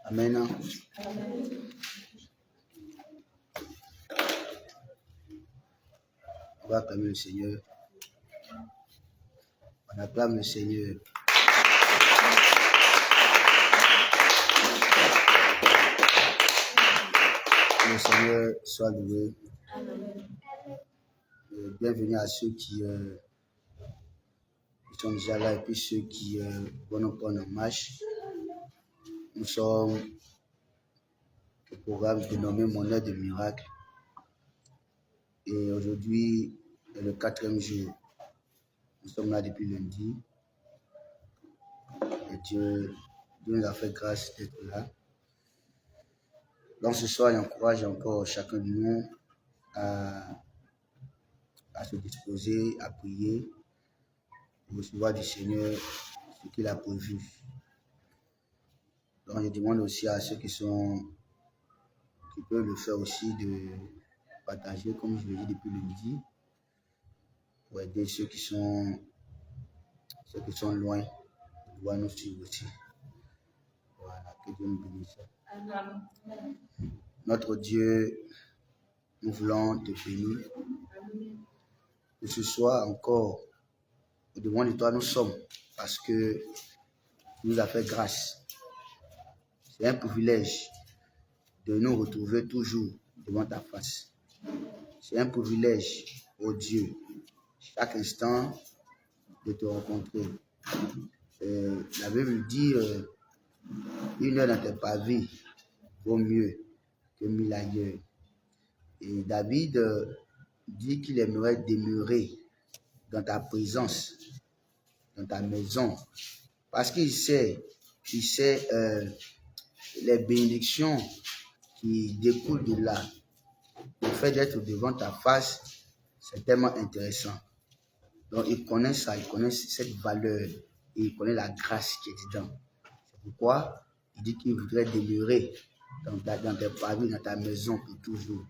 Amen. On va acclamer le Seigneur. On acclame le Seigneur. Que le Seigneur soit loué. Bienvenue à ceux qui sont déjà là et puis ceux qui vont prendre en marche. Nous sommes au programme dénommé Mon heure de miracle. Et aujourd'hui est le 4e jour. Nous sommes là depuis lundi. Et Dieu nous a fait grâce d'être là. Donc ce soir, j'encourage encore chacun de nous à se disposer, à prier, pour recevoir du Seigneur ce qu'il a prévu. Donc je demande aussi à ceux qui peuvent le faire aussi de partager, comme je l'ai dit depuis lundi, pour aider ceux qui sont loin, de pouvoir nous suivre aussi. Voilà, que Dieu nous bénisse. Notre Dieu, nous voulons te bénir. Que ce soit encore au-devant de toi, nous sommes, parce que tu nous as fait grâce. C'est un privilège de nous retrouver toujours devant ta face. C'est un privilège, ô Dieu, chaque instant de te rencontrer. La Bible dit une heure dans tes pavés vaut mieux que 1000 ailleurs. Et David dit qu'il aimerait demeurer dans ta présence, dans ta maison, parce qu'il sait les bénédictions qui découlent de là. Le fait d'être devant ta face, c'est tellement intéressant. Donc il connaît ça, il connaît cette valeur et il connaît la grâce qui est dedans. C'est pourquoi il dit qu'il voudrait demeurer dans tes pavés, dans ta maison pour toujours.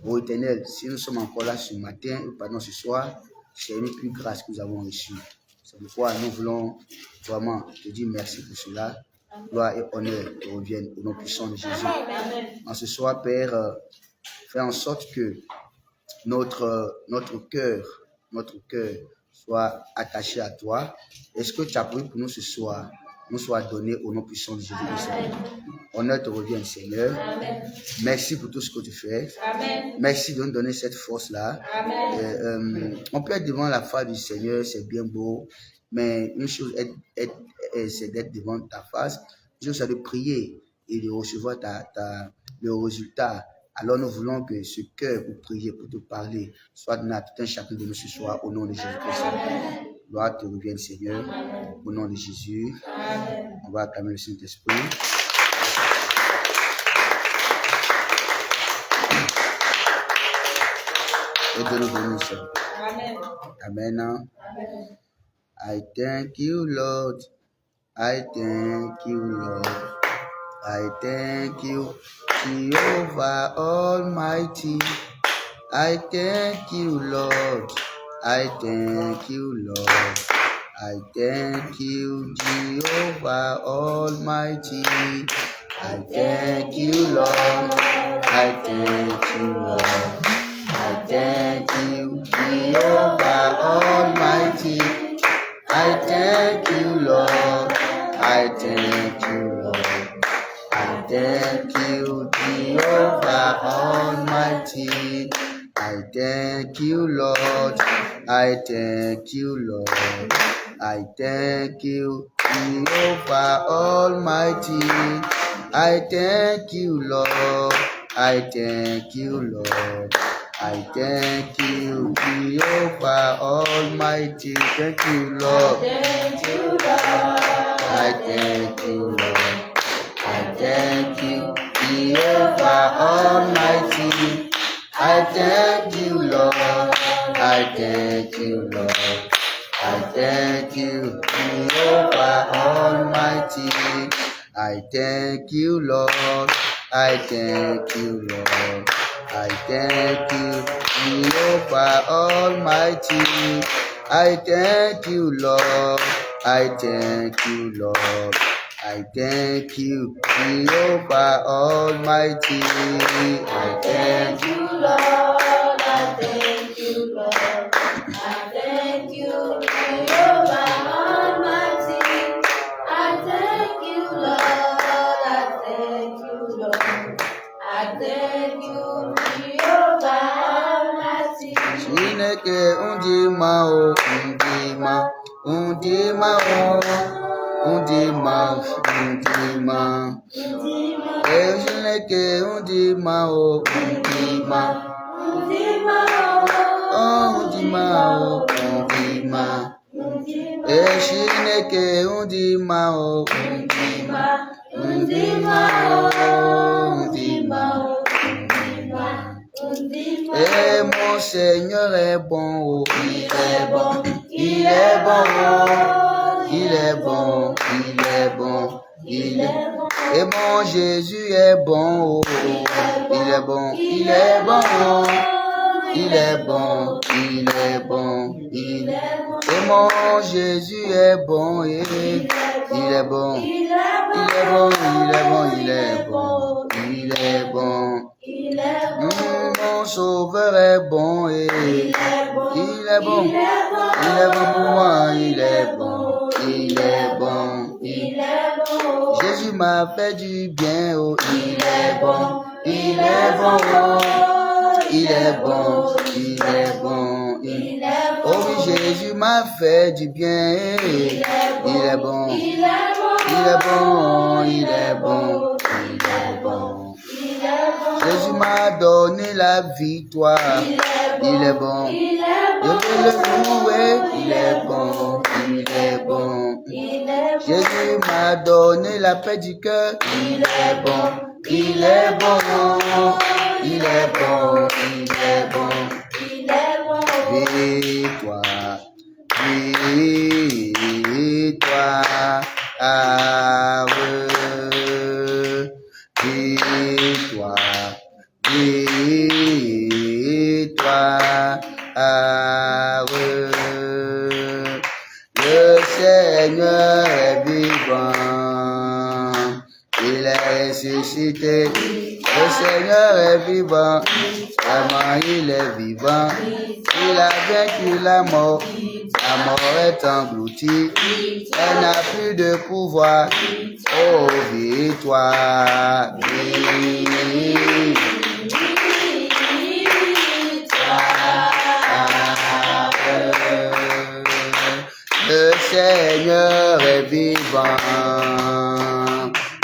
Ô Éternel, si nous sommes encore là ce matin, pardon, ce soir, c'est une plus grâce que nous avons reçue. C'est pourquoi nous voulons vraiment te dire merci pour cela. Gloire et honneur te reviennent au nom puissant de Jésus. En ce soir, Père, fais en sorte que notre cœur soit attaché à toi. Est-ce que tu as prévu pour nous ce soir, nous soit donné au nom puissant de Jésus-Christ? Honneur te revient, Seigneur. Amen. Merci pour tout ce que tu fais. Amen. Merci de nous donner cette force-là. On peut être devant la face du Seigneur, c'est bien beau, mais une chose c'est d'être devant ta face. Une chose, c'est de prier et de recevoir le résultat. Alors nous voulons que ce cœur pour prier, pour te parler, soit donné à tout un chacun de nous ce soir au nom de Jésus-Christ. Gloire te revienne, Seigneur. Amen. Au nom de Jésus. Amen. On va acclamer le Saint-Esprit. Et de nous bénir. Amen. Amen. Amen. I thank you, Lord. I thank you, Lord. I thank you, Jehovah Almighty. I thank you, Lord. I thank you, Lord. I thank you, Jehovah Almighty. I thank you, Lord. I thank you, Lord. I thank you, Jehovah Almighty. I thank you, Lord. I thank you, Lord. I thank you, Jehovah Almighty. I thank you, Lord. I thank you, Lord. I thank you, Jehovah Almighty. I thank you, Lord. I thank you, Lord. I thank you, Jehovah Almighty. Thank you, Lord. Thank you, Lord. I thank you, Lord. I thank you, Jehovah Almighty. I thank you, Lord. I thank you, Lord. I thank you, Jehovah Almighty. I thank you, Lord. I thank you, Lord. I thank you, Jehovah Almighty. I thank you, Lord. I thank you, Lord. I thank you, Jehovah Almighty. I thank you, Lord. I thank you, Lord. I thank you, Jehovah Almighty. I thank you, Lord. I thank you, Lord. I thank you, Jehovah Almighty. Chineke undima o undima, undima o undima, undima. Chineke undima o undima, oh undima o undima. Chineke undima o undima, undima o undima. Et mon Seigneur est bon, oh, il est bon, il est bon, oh, il est bon, il est bon, il est bon. Et mon Jésus est bon, oh, il est bon, il est bon, oh, il est bon, il est bon, il est bon. Et mon Jésus est bon, et il est bon, il est bon, il est bon, il est bon, il est bon. Mon sauveur est bon et il est bon, il est bon pour moi, il est bon, il est bon, il est bon. Jésus m'a fait du bien, oh, il est bon, il est bon, oh, il est bon, il est bon, il est bon. Oh oui, Jésus m'a fait du bien, il est bon, il est bon, il est bon, il est bon. Jésus m'a donné la victoire. Il est bon. Je veux le louer. Il est bon. Il est bon. Jésus m'a donné la paix du cœur. Il est bon. Il est bon. Il est bon. Il est bon. Il est bon. Victoire. Victoire. Victoire, victoire, le Seigneur est vivant, il est ressuscité, le Seigneur est vivant, vraiment il est vivant, il a vaincu la mort est engloutie, elle n'a plus de pouvoir. Oh, victoire, victoire. Le Seigneur est vivant,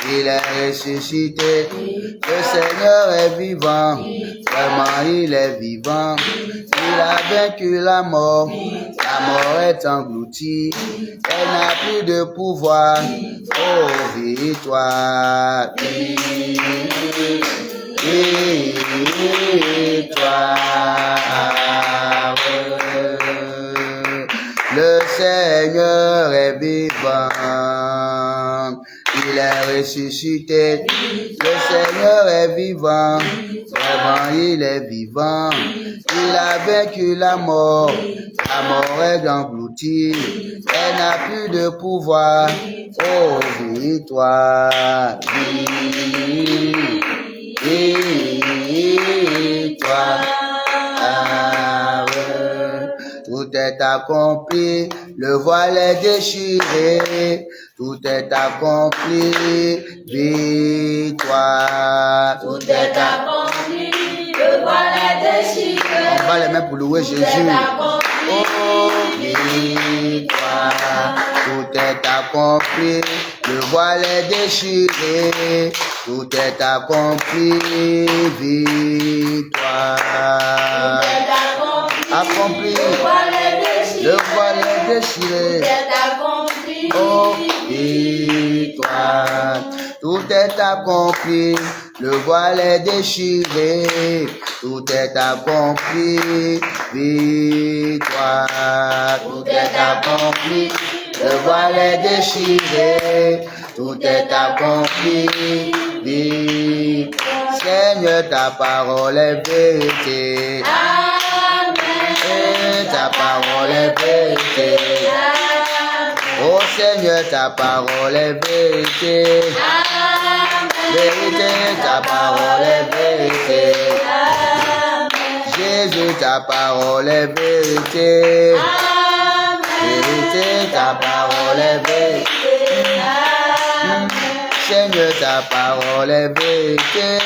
il est ressuscité. Le Seigneur est vivant, vraiment il est vivant. Il a vaincu la mort est engloutie, elle n'a plus de pouvoir. Oh, victoire, victoire. Le Seigneur est vivant, il est ressuscité. Le Seigneur est vivant, vraiment il est vivant. Il a vaincu la mort est engloutie, elle n'a plus de pouvoir. Oh, victoire, victoire. Tout est accompli, le voile est déchiré, tout est accompli, victoire. Tout est accompli, le voile est déchiré. On va les mains pour louer Jésus. Oh, victoire, tout est accompli, le voile est déchiré, tout est accompli, victoire. Accompli, le voile est déchiré, oh, victoire. Tout est accompli, le voile est déchiré, tout est accompli, victoire. Tout est accompli, le voile est déchiré, tout est accompli, victoire. Seigneur, ta parole est vérité. Amen. Et ta parole est vérité. Oh Seigneur, ta parole est vérité. Vérité, ta parole est vérité. Jésus, ta parole est vérité. Vérité, ta parole est vérité. Seigneur, ta parole est vérité.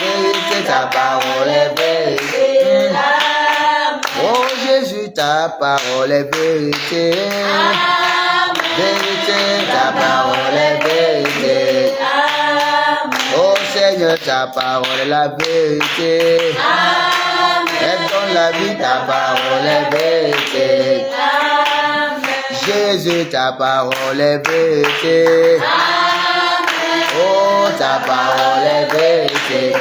Vérité, ta parole est vérité. Oh Jésus, ta parole est vérité. Vérité, ta parole est vérité. Oh Seigneur, ta parole est la vérité. Elle donne la vie, ta parole est vérité. Jésus, ta parole est vérité. Oh, ta parole est vérité.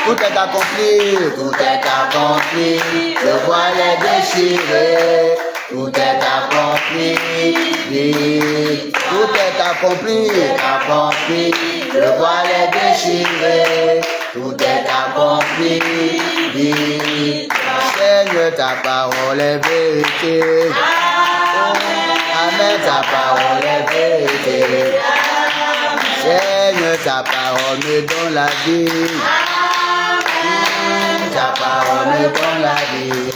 Tout est accompli, tout est accompli. Le voile est déchiré. Tout est accompli, tout est accompli, accompli. Le voile est déchiré. Tout est accompli, Seigneur, ta parole est vérité. Amen, ta parole est vérité. Seigneur, ta parole me donne la vie. Ta parole me donne la vie.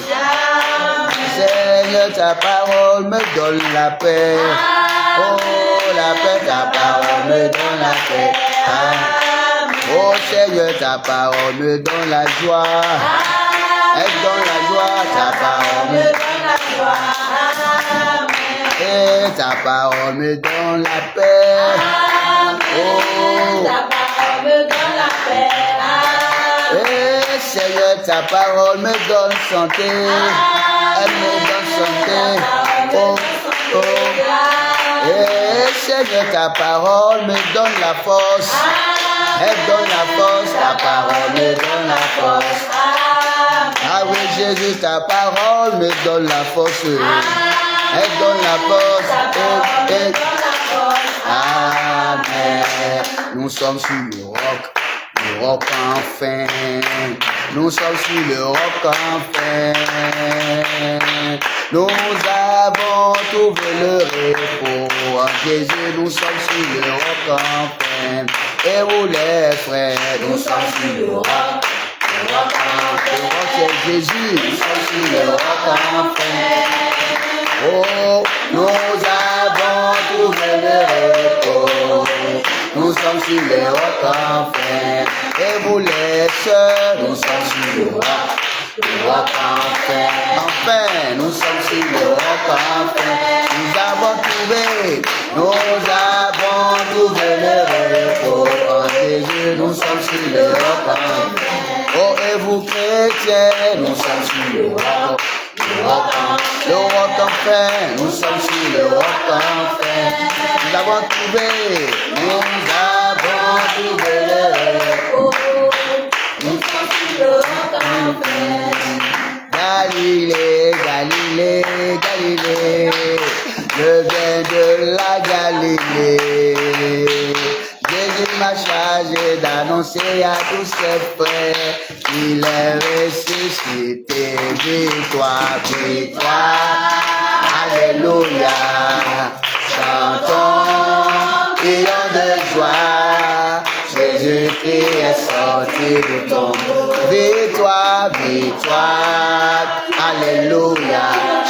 Seigneur, ta parole me donne la paix. Oh, la paix, ta parole me donne la paix. Oh Seigneur, ta parole me donne la joie. Elle donne la joie, ta parole me donne la joie. Et ta parole me donne la paix. Oh, ta parole me donne la paix. Et Seigneur, ta parole me donne santé. Elle me donne santé. Oh, oh. Et Seigneur, ta parole me donne la force. Elle donne la force, ta parole me donne la force. Ah oui, Jésus, ta parole me donne la force. Elle donne la force. Amen. Nous sommes sur le roc enfin. Nous sommes sur le roc enfin. Nous avons trouvé le repos. En Jésus, nous sommes sur le roc enfin. Et vous les frères, nous sommes sur le roc. Le roc c'est Jésus, nous sommes sur le roc enfin. Oh, nous avons trouvé le repos. Nous sommes sur le roc enfin. Et vous les sœurs, nous sommes sur le roc enfin. Enfin, nous sommes sur le roc enfin. Nous avons trouvé le repos. En Jésus, nous sommes sur le roc enfin. Oh, et vous chrétiens, nous sommes sur le roc. Le roc enfin, nous sommes sur le roc enfin. Nous avons trouvé le repos. Nous sommes sur le roc enfin. Galilée, Galilée, Galilée, je viens de la Galilée. Jésus m'a chargé d'annoncer à tous ses frères qu'il est ressuscité. Victoire, victoire, alléluia. Chantons, crions de joie. Jésus-Christ est sorti du tombeau. Victoire, victoire, alléluia.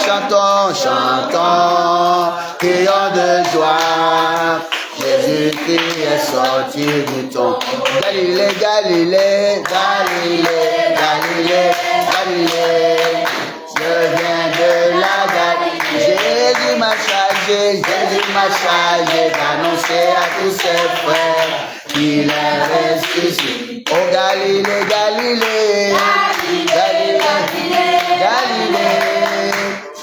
Chantons, chantons, crions de joie. Jésus-Christ est sorti du tombeau. Galilée, Galilée, Galilée, Galilée, Galilée. Je viens de la Galilée. Jésus m'a chargé d'annoncer à tous ses frères qu'il est ressuscité. Oh Galilée, Galilée, Galilée, Galilée.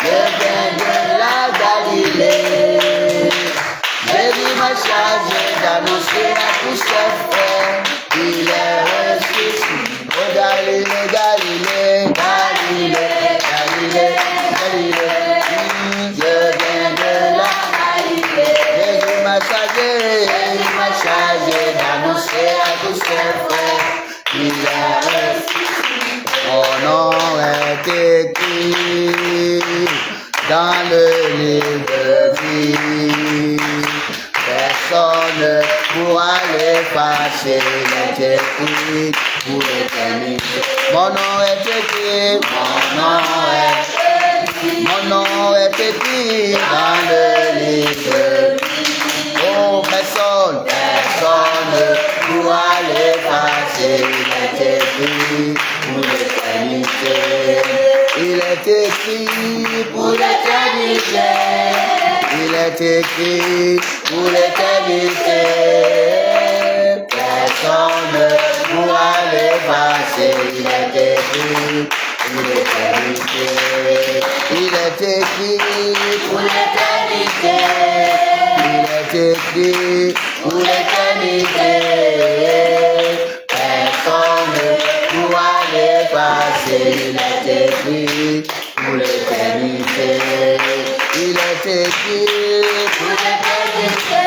Je viens de la Galilée. Jésus m'a chargé d'annoncer à tous ses frères qu'il est ressuscité. Oh Galilée, Galilée, Galilée, Galilée, Galilée. Je viens de la Galilée. Jésus m'a chargé d'annoncer à tous ses frères qu'il est ressuscité. Mon nom est écrit dans le livre de vie. Personne ne pourra l'effacer, il est écrit pour l'éternité. Mon nom est écrit, mon nom est écrit dans le livre de vie. Oh, personne ne pourra l'effacer, il est écrit pour l'éternité. Il est écrit pour l'éternité. Il est écrit pour l'éternité. Personne ne pourra l'effacer. Il est écrit pour l'éternité. Il est écrit pour l'éternité. Il est écrit pour l'éternité. Personne ne pourra l'effacer. Il est écrit pour l'éternité. Il est écrit pour l'éternité.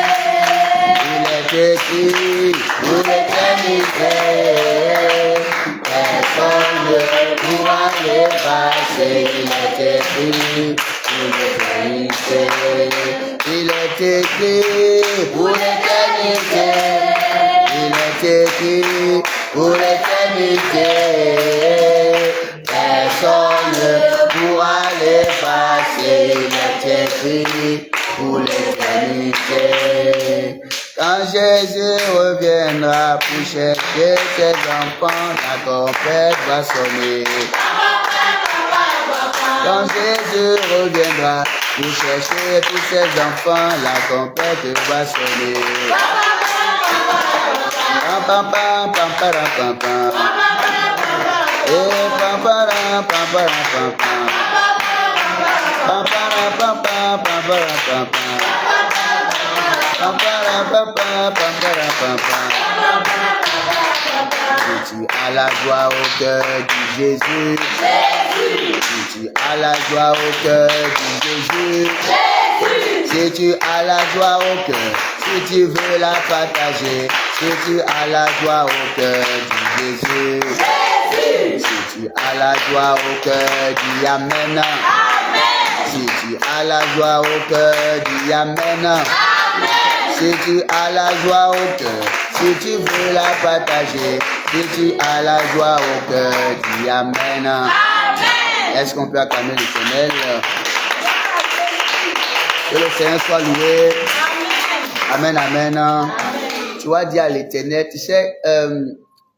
Il est écrit pour l'éternité. Personne ne pourra l'effacer. Il est écrit pour l'éternité. Il est écrit pour l'éternité. Il est écrit pour l'éternité. Personne ne pourra l'effacer. Il est écrit pour l'éternité. Quand Jésus reviendra pour chercher ses enfants, la trompette va sonner. Quand Jésus reviendra pour chercher tous ses enfants, la trompette va sonner. Pam pam pam pam pam pam. Eh pam pam pam pam pam pam. Pam pam pam pam pam pam pam. Pam pam pam pam pam pam pam. Si tu as la joie au cœur du Jésus, si tu as la joie au cœur du Jésus, si tu as la joie au cœur, si tu veux la partager, si tu as la joie au cœur du Jésus, si tu as la joie au cœur, dis Amen. Si tu as la joie au cœur, dis Amen. Si tu as la joie au cœur, si tu veux la partager, si tu as la joie au cœur, dis Amen. Est-ce qu'on peut acclamer l'Éternel? Que le Seigneur soit loué. Amen, amen. Tu vas dire à l'Éternel, tu sais,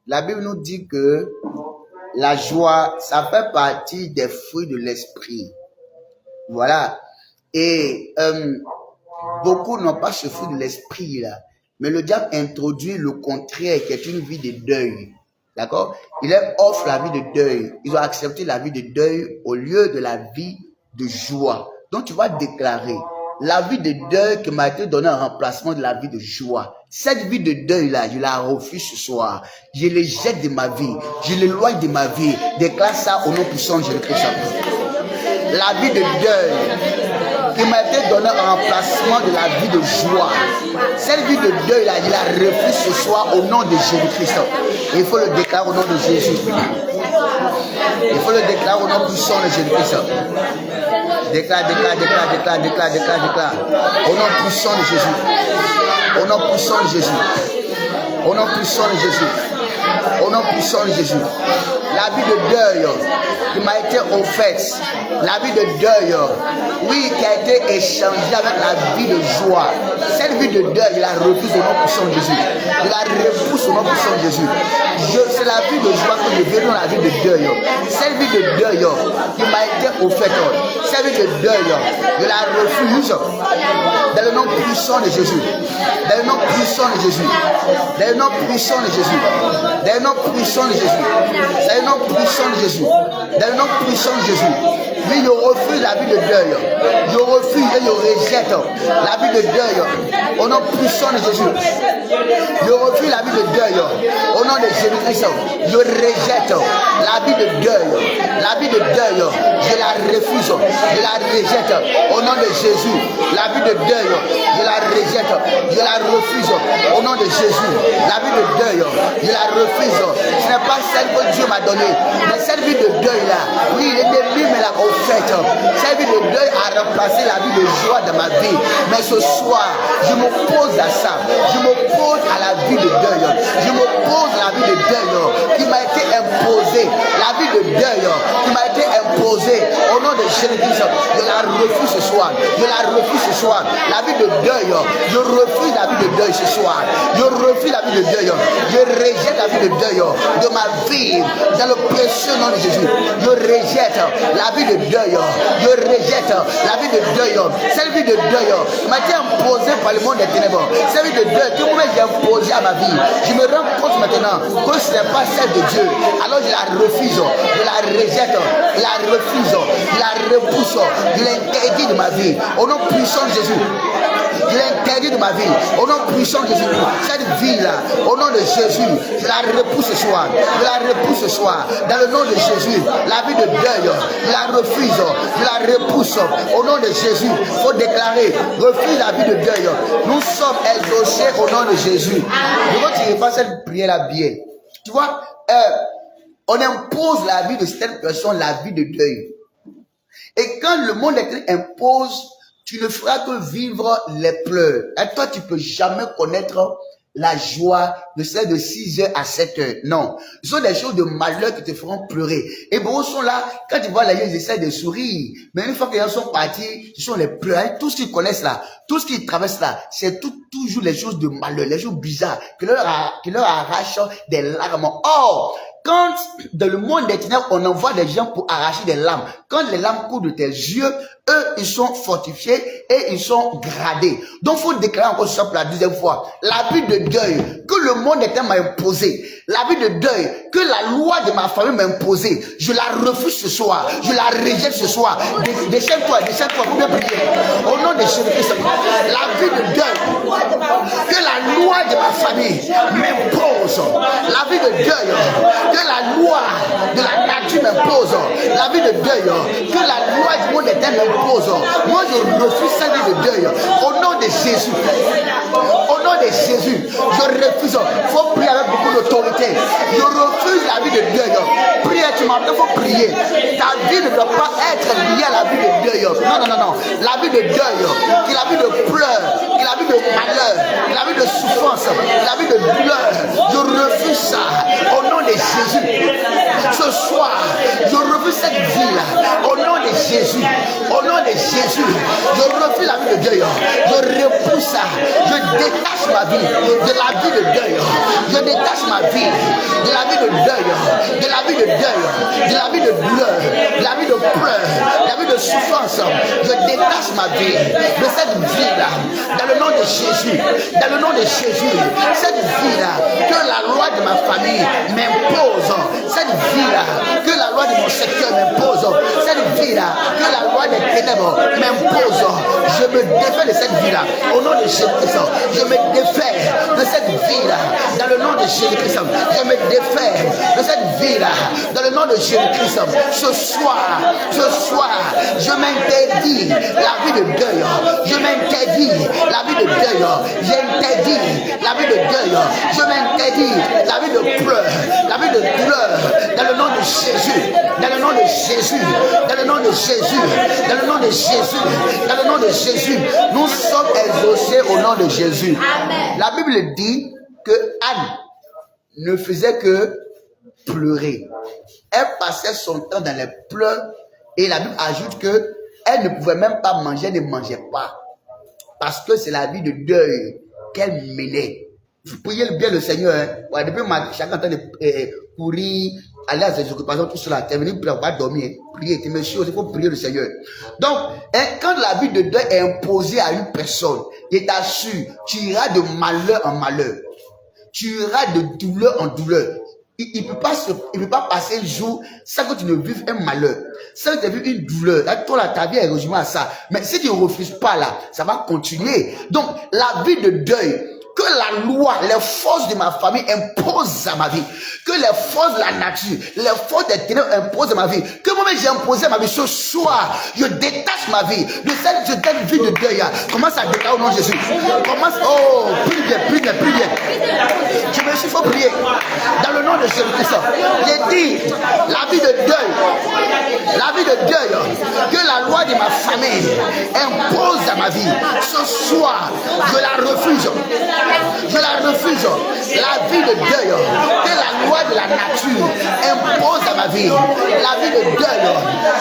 la Bible nous dit que la joie, ça fait partie des fruits de l'esprit. Voilà. Et beaucoup n'ont pas ce fruit de l'esprit là. Mais le diable introduit le contraire, qui est une vie de deuil. D'accord? Il leur offre la vie de deuil. Ils ont accepté la vie de deuil au lieu de la vie de joie. Donc tu vas déclarer, la vie de deuil qui m'a été donnée en remplacement de la vie de joie. Cette vie de deuil-là, je la refuse ce soir. Je les jette de ma vie. Je l'éloigne de ma vie. Déclare ça au nom puissant de Jésus-Christ. La vie de deuil qui m'a été donnée en remplacement de la vie de joie. Cette vie de deuil-là, je la refuse ce soir au nom de Jésus-Christ. Il faut le déclarer au nom de Jésus. Il faut le déclarer au nom puissant de Jésus-Christ. Déclare. Au nom puissant de Jésus. Au nom puissant de Jésus. Au nom puissant de Jésus. Au nom puissant de Jésus. La vie de deuil qui m'a été offerte. La vie de deuil, oui, qui a été échangée avec la vie de joie. Cette vie de deuil, je la refuse au nom puissant de Jésus. Je la repousse au nom puissant de Jésus. C'est la vie de joie que je veux dans la vie de deuil. Cette vie de deuil qui m'a été offerte, cette vie de deuil, je la refuse dans le nom puissant de Jésus. Dans le nom puissant de Jésus. Dans le nom puissant de Jésus. Dans le nom puissant de Jésus. Dans le nom puissant de Jésus. Dans le nom puissant de Jésus. Oui, je refuse la vie de deuil. Je refuse et je rejette la vie de deuil au nom puissant de Jésus. Je refuse la vie de deuil au nom de Jésus-Christ. Je rejette la vie de deuil. La vie de deuil, je la refuse. Je la rejette au nom de Jésus. La vie de deuil, je la rejette. Je la refuse au nom de Jésus. La vie de deuil, je la refuse. Ce n'est pas celle que Dieu m'a donnée. Mais cette vie de deuil là, oui, l'ennemi me l'a offert. faite. Cette vie de deuil a remplacé la vie de joie dans ma vie. Mais ce soir, je m'oppose à ça. Je m'oppose à la vie de deuil. Je m'oppose à la vie de deuil qui m'a été imposée. La vie de deuil qui m'a été imposée. Au nom de Jésus-Christ, je la refuse ce soir. Je la refuse ce soir. La vie de deuil, je refuse la vie de deuil ce soir. Je refuse la vie de deuil. Je rejette la vie de deuil de ma vie dans le précieux nom de Jésus. Je rejette la vie de deuil. Je rejette la vie de deuil. Cette vie de deuil m'a été imposée par le monde des ténèbres. Cette vie de deuil que moi j'ai imposée à ma vie. Je me rends compte maintenant que ce n'est pas celle de Dieu. Alors je la refuse. Je la rejette. Je la refuse. Je la repousse. Je l'interdis de ma vie. Au nom puissant de Jésus. Je l'interdis de ma vie. Au nom puissant de Jésus. Cette vie-là, au nom de Jésus, je la repousse ce soir. Je la repousse ce soir. Dans le nom de Jésus, la vie de deuil, je la refuse. Je la repousse. Au nom de Jésus, il faut déclarer, refuse la vie de deuil. Nous sommes exaucés au nom de Jésus. Je veux que tu fasses cette prière-là bien. Tu vois, on impose la vie de certaines personnes, la vie de deuil. Et quand le monde impose, tu ne feras que vivre les pleurs. Et toi, tu ne peux jamais connaître la joie de celle de 6h à 7h. Non. Ce sont des choses de malheur qui te feront pleurer. Et beaucoup sont là, quand tu vois les gens, ils essaient de sourire. Mais une fois que les gens sont partis, ce sont les pleurs. Tout ce qu'ils connaissent là, tout ce qu'ils traversent là, c'est toujours les choses de malheur, les choses bizarres, qui leur arrachent des larmes. Or, quand dans le monde des ténèbres, on envoie des gens pour arracher des larmes, quand les larmes coulent de tes yeux, eux, ils sont fortifiés et ils sont gradés. Donc, il faut déclarer encore ça pour la deuxième fois. La vie de deuil que le monde était m'a imposé, la vie de deuil que la loi de ma famille m'a imposé, je la refuse ce soir, je la rejette ce soir. Déchaîne-toi, pour bien prier. Au nom de Jésus-Christ, la vie de deuil que la loi de ma famille m'impose, la vie de deuil que la loi de la nature m'impose, la vie de deuil que la loi du monde éternel m'impose. Moi, je refuse cette vie de deuil. Au nom de Jésus. Au nom de Jésus, je refuse. Il faut prier avec beaucoup d'autorité. Je refuse la vie de deuil. Priez, tu m'entends, il faut prier. Ta vie ne doit pas être liée à la vie de deuil. Non. La vie de deuil, qui est la vie de pleurs, qui est la vie de malheur, qui est la vie de souffrance, la vie de douleur. Je refuse ça. Au nom de Jésus. Ce soir, je refuse cette vie-là. Au nom de Jésus. Au nom de Jésus, je refuse la vie de deuil. Je repousse ça. Je détache ma vie de la vie de deuil. Je détache ma vie de la vie de deuil, de la vie de deuil, de la vie de douleur, de la vie de pleurs, de la vie de souffrance. Je détache ma vie de cette vie-là. Dans le nom de Jésus, dans le nom de Jésus, cette vie-là que la loi de ma famille m'impose, cette vie-là que la loi de mon secteur m'impose, cette vie-là que la loi des ténèbres m'impose. Je me défais de cette vie-là. Au nom de Jésus-Christ, je me défais de cette vie-là. Dans le nom de Jésus-Christ, je me défais de cette vie-là. Dans le nom de Jésus-Christ, ce soir, je m'interdis la vie de deuil. Je m'interdis la vie de deuil. J'interdis la vie de deuil. Je m'interdis la vie de pleurs, la vie de douleur. Dans le nom de Jésus. Dans le nom de Jésus. Dans le nom de Jésus. Dans le nom de Jésus. Dans le nom de Jésus. Nous sommes exaucés au nom de Jésus. Amen. La Bible dit que Anne ne faisait que pleurer. Elle passait son temps dans les pleurs et la Bible ajoute que elle ne pouvait même pas manger, elle ne mangeait pas. Parce que c'est la vie de deuil qu'elle menait. Vous priez bien le Seigneur. Hein? Ouais, depuis chacun temps de courir, aller à ses occupations, tout cela, terminer, pour pas dormir. Prier, tu me choses, il faut prier le Seigneur. Donc, quand la vie de deuil est imposée à une personne, il t'assure, tu iras de malheur en malheur. Tu iras de douleur en douleur. Il ne peut pas passer un jour sans que tu ne vives un malheur, sans que tu vives une douleur. Là, toi, ta vie est résumée à ça. Mais si tu ne refuses pas là, ça va continuer. Donc, la vie de deuil, que la loi, les forces de ma famille imposent à ma vie, que les forces de la nature, les forces des ténèbres imposent à ma vie, que moi-même j'ai imposé à ma vie ce soir, je détache ma vie de cette vie de deuil. Commence à déclarer au nom de Jésus. Commence, oh, prie bien. Je me suis fait prier dans le nom de Jésus-Christ. J'ai dit, la vie de deuil impose à ma vie. Ce soir, je la refuse. Je la refuse. La vie de deuil, que la loi de la nature impose à ma vie. La vie de deuil,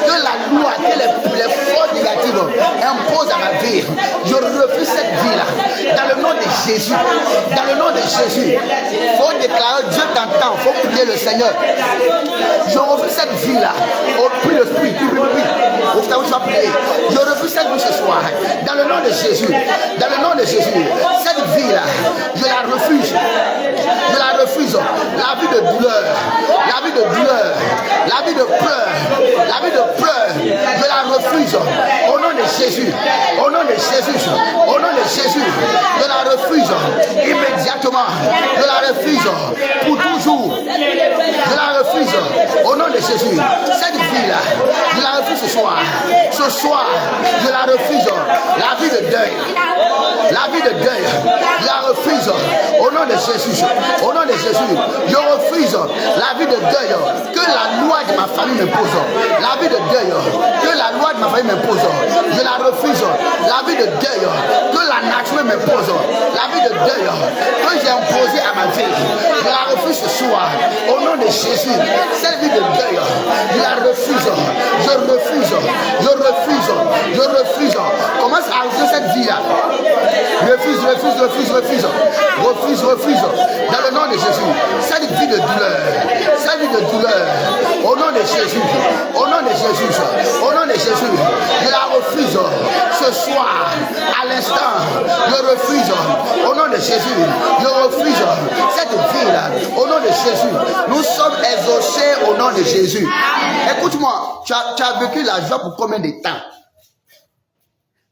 que la loi, que les forces négatives imposent à ma vie. Je refuse cette vie-là. Dans le nom de Jésus. Dans le nom de Jésus. Il faut déclarer, Dieu t'entend. Il faut prier le Seigneur. Je refuse cette vie-là. Au prix de prix. Je refuse cette vie ce soir. Dans le nom de Jésus. Dans le nom de Jésus. Cette vie-là, je la refuse. Je la refuse. La vie de douleur. La vie de douleur. La vie de pleurs. La vie de pleurs. Je la refuse. Au nom de Jésus. Au nom de Jésus. Au nom de Jésus. Je la refuse. Immédiatement. Je la refuse. Pour toujours. Je la refuse. Au nom de Jésus. Cette vie-là, je la refuse ce soir. Ce soir, je la refuse. La vie de deuil. La vie de deuil. Je la refuse. Au nom de Jésus. Au nom de Jésus. Je refuse la vie de deuil que la loi de ma famille m'impose. La vie de deuil que la loi de ma famille m'impose. Je la refuse. La vie de deuil que la nature m'impose. La vie de deuil que j'ai imposée à ma vie. Je la refuse ce soir. Au nom de Jésus. Cette vie de deuil, je la refuse. Je refuse. Je refuse. Je refuse. Commence à refuser cette vie-là. Refuse, refuse, refuse, refuse. Refuse, refuse. Dans le nom de Jésus. Cette vie de douleur. Cette vie de douleur. Au nom de Jésus. Au nom de Jésus. Au nom de Jésus. Je la refuse. Ce soir, à l'instant, je refuse. Au nom de Jésus. Je refuse cette vie-là. Au nom de Jésus. Nous sommes exaucés au nom de Jésus. Écoute-moi. Tu as vécu la joie pour combien de temps?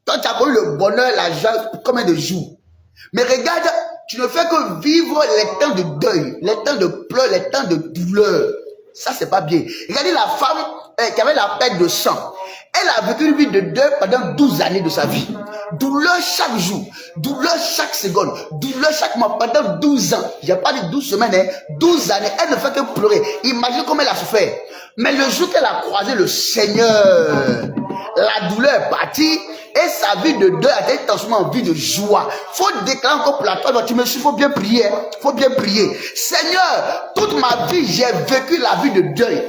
Toi, tu as connu le bonheur, la joie pour combien de jours? Mais regarde, tu ne fais que vivre les temps de deuil, les temps de pleurs, les temps de douleur. Ça, c'est pas bien. Regardez la femme qui avait la perte de sang. Elle a vécu une vie de deuil pendant 12 années de sa vie. Douleur chaque jour, douleur chaque seconde, douleur chaque mois, pendant 12 ans. J'ai pas dit 12 semaines, hein, 12 années. Elle ne fait que pleurer. Imagine comment elle a souffert. Mais le jour qu'elle a croisé le Seigneur, la douleur est partie et sa vie de deuil a été transformée en vie de joie. Il faut déclarer encore pour la toi. Tu me suis, il faut bien prier. Il faut bien prier. Seigneur, toute ma vie, j'ai vécu la vie de deuil.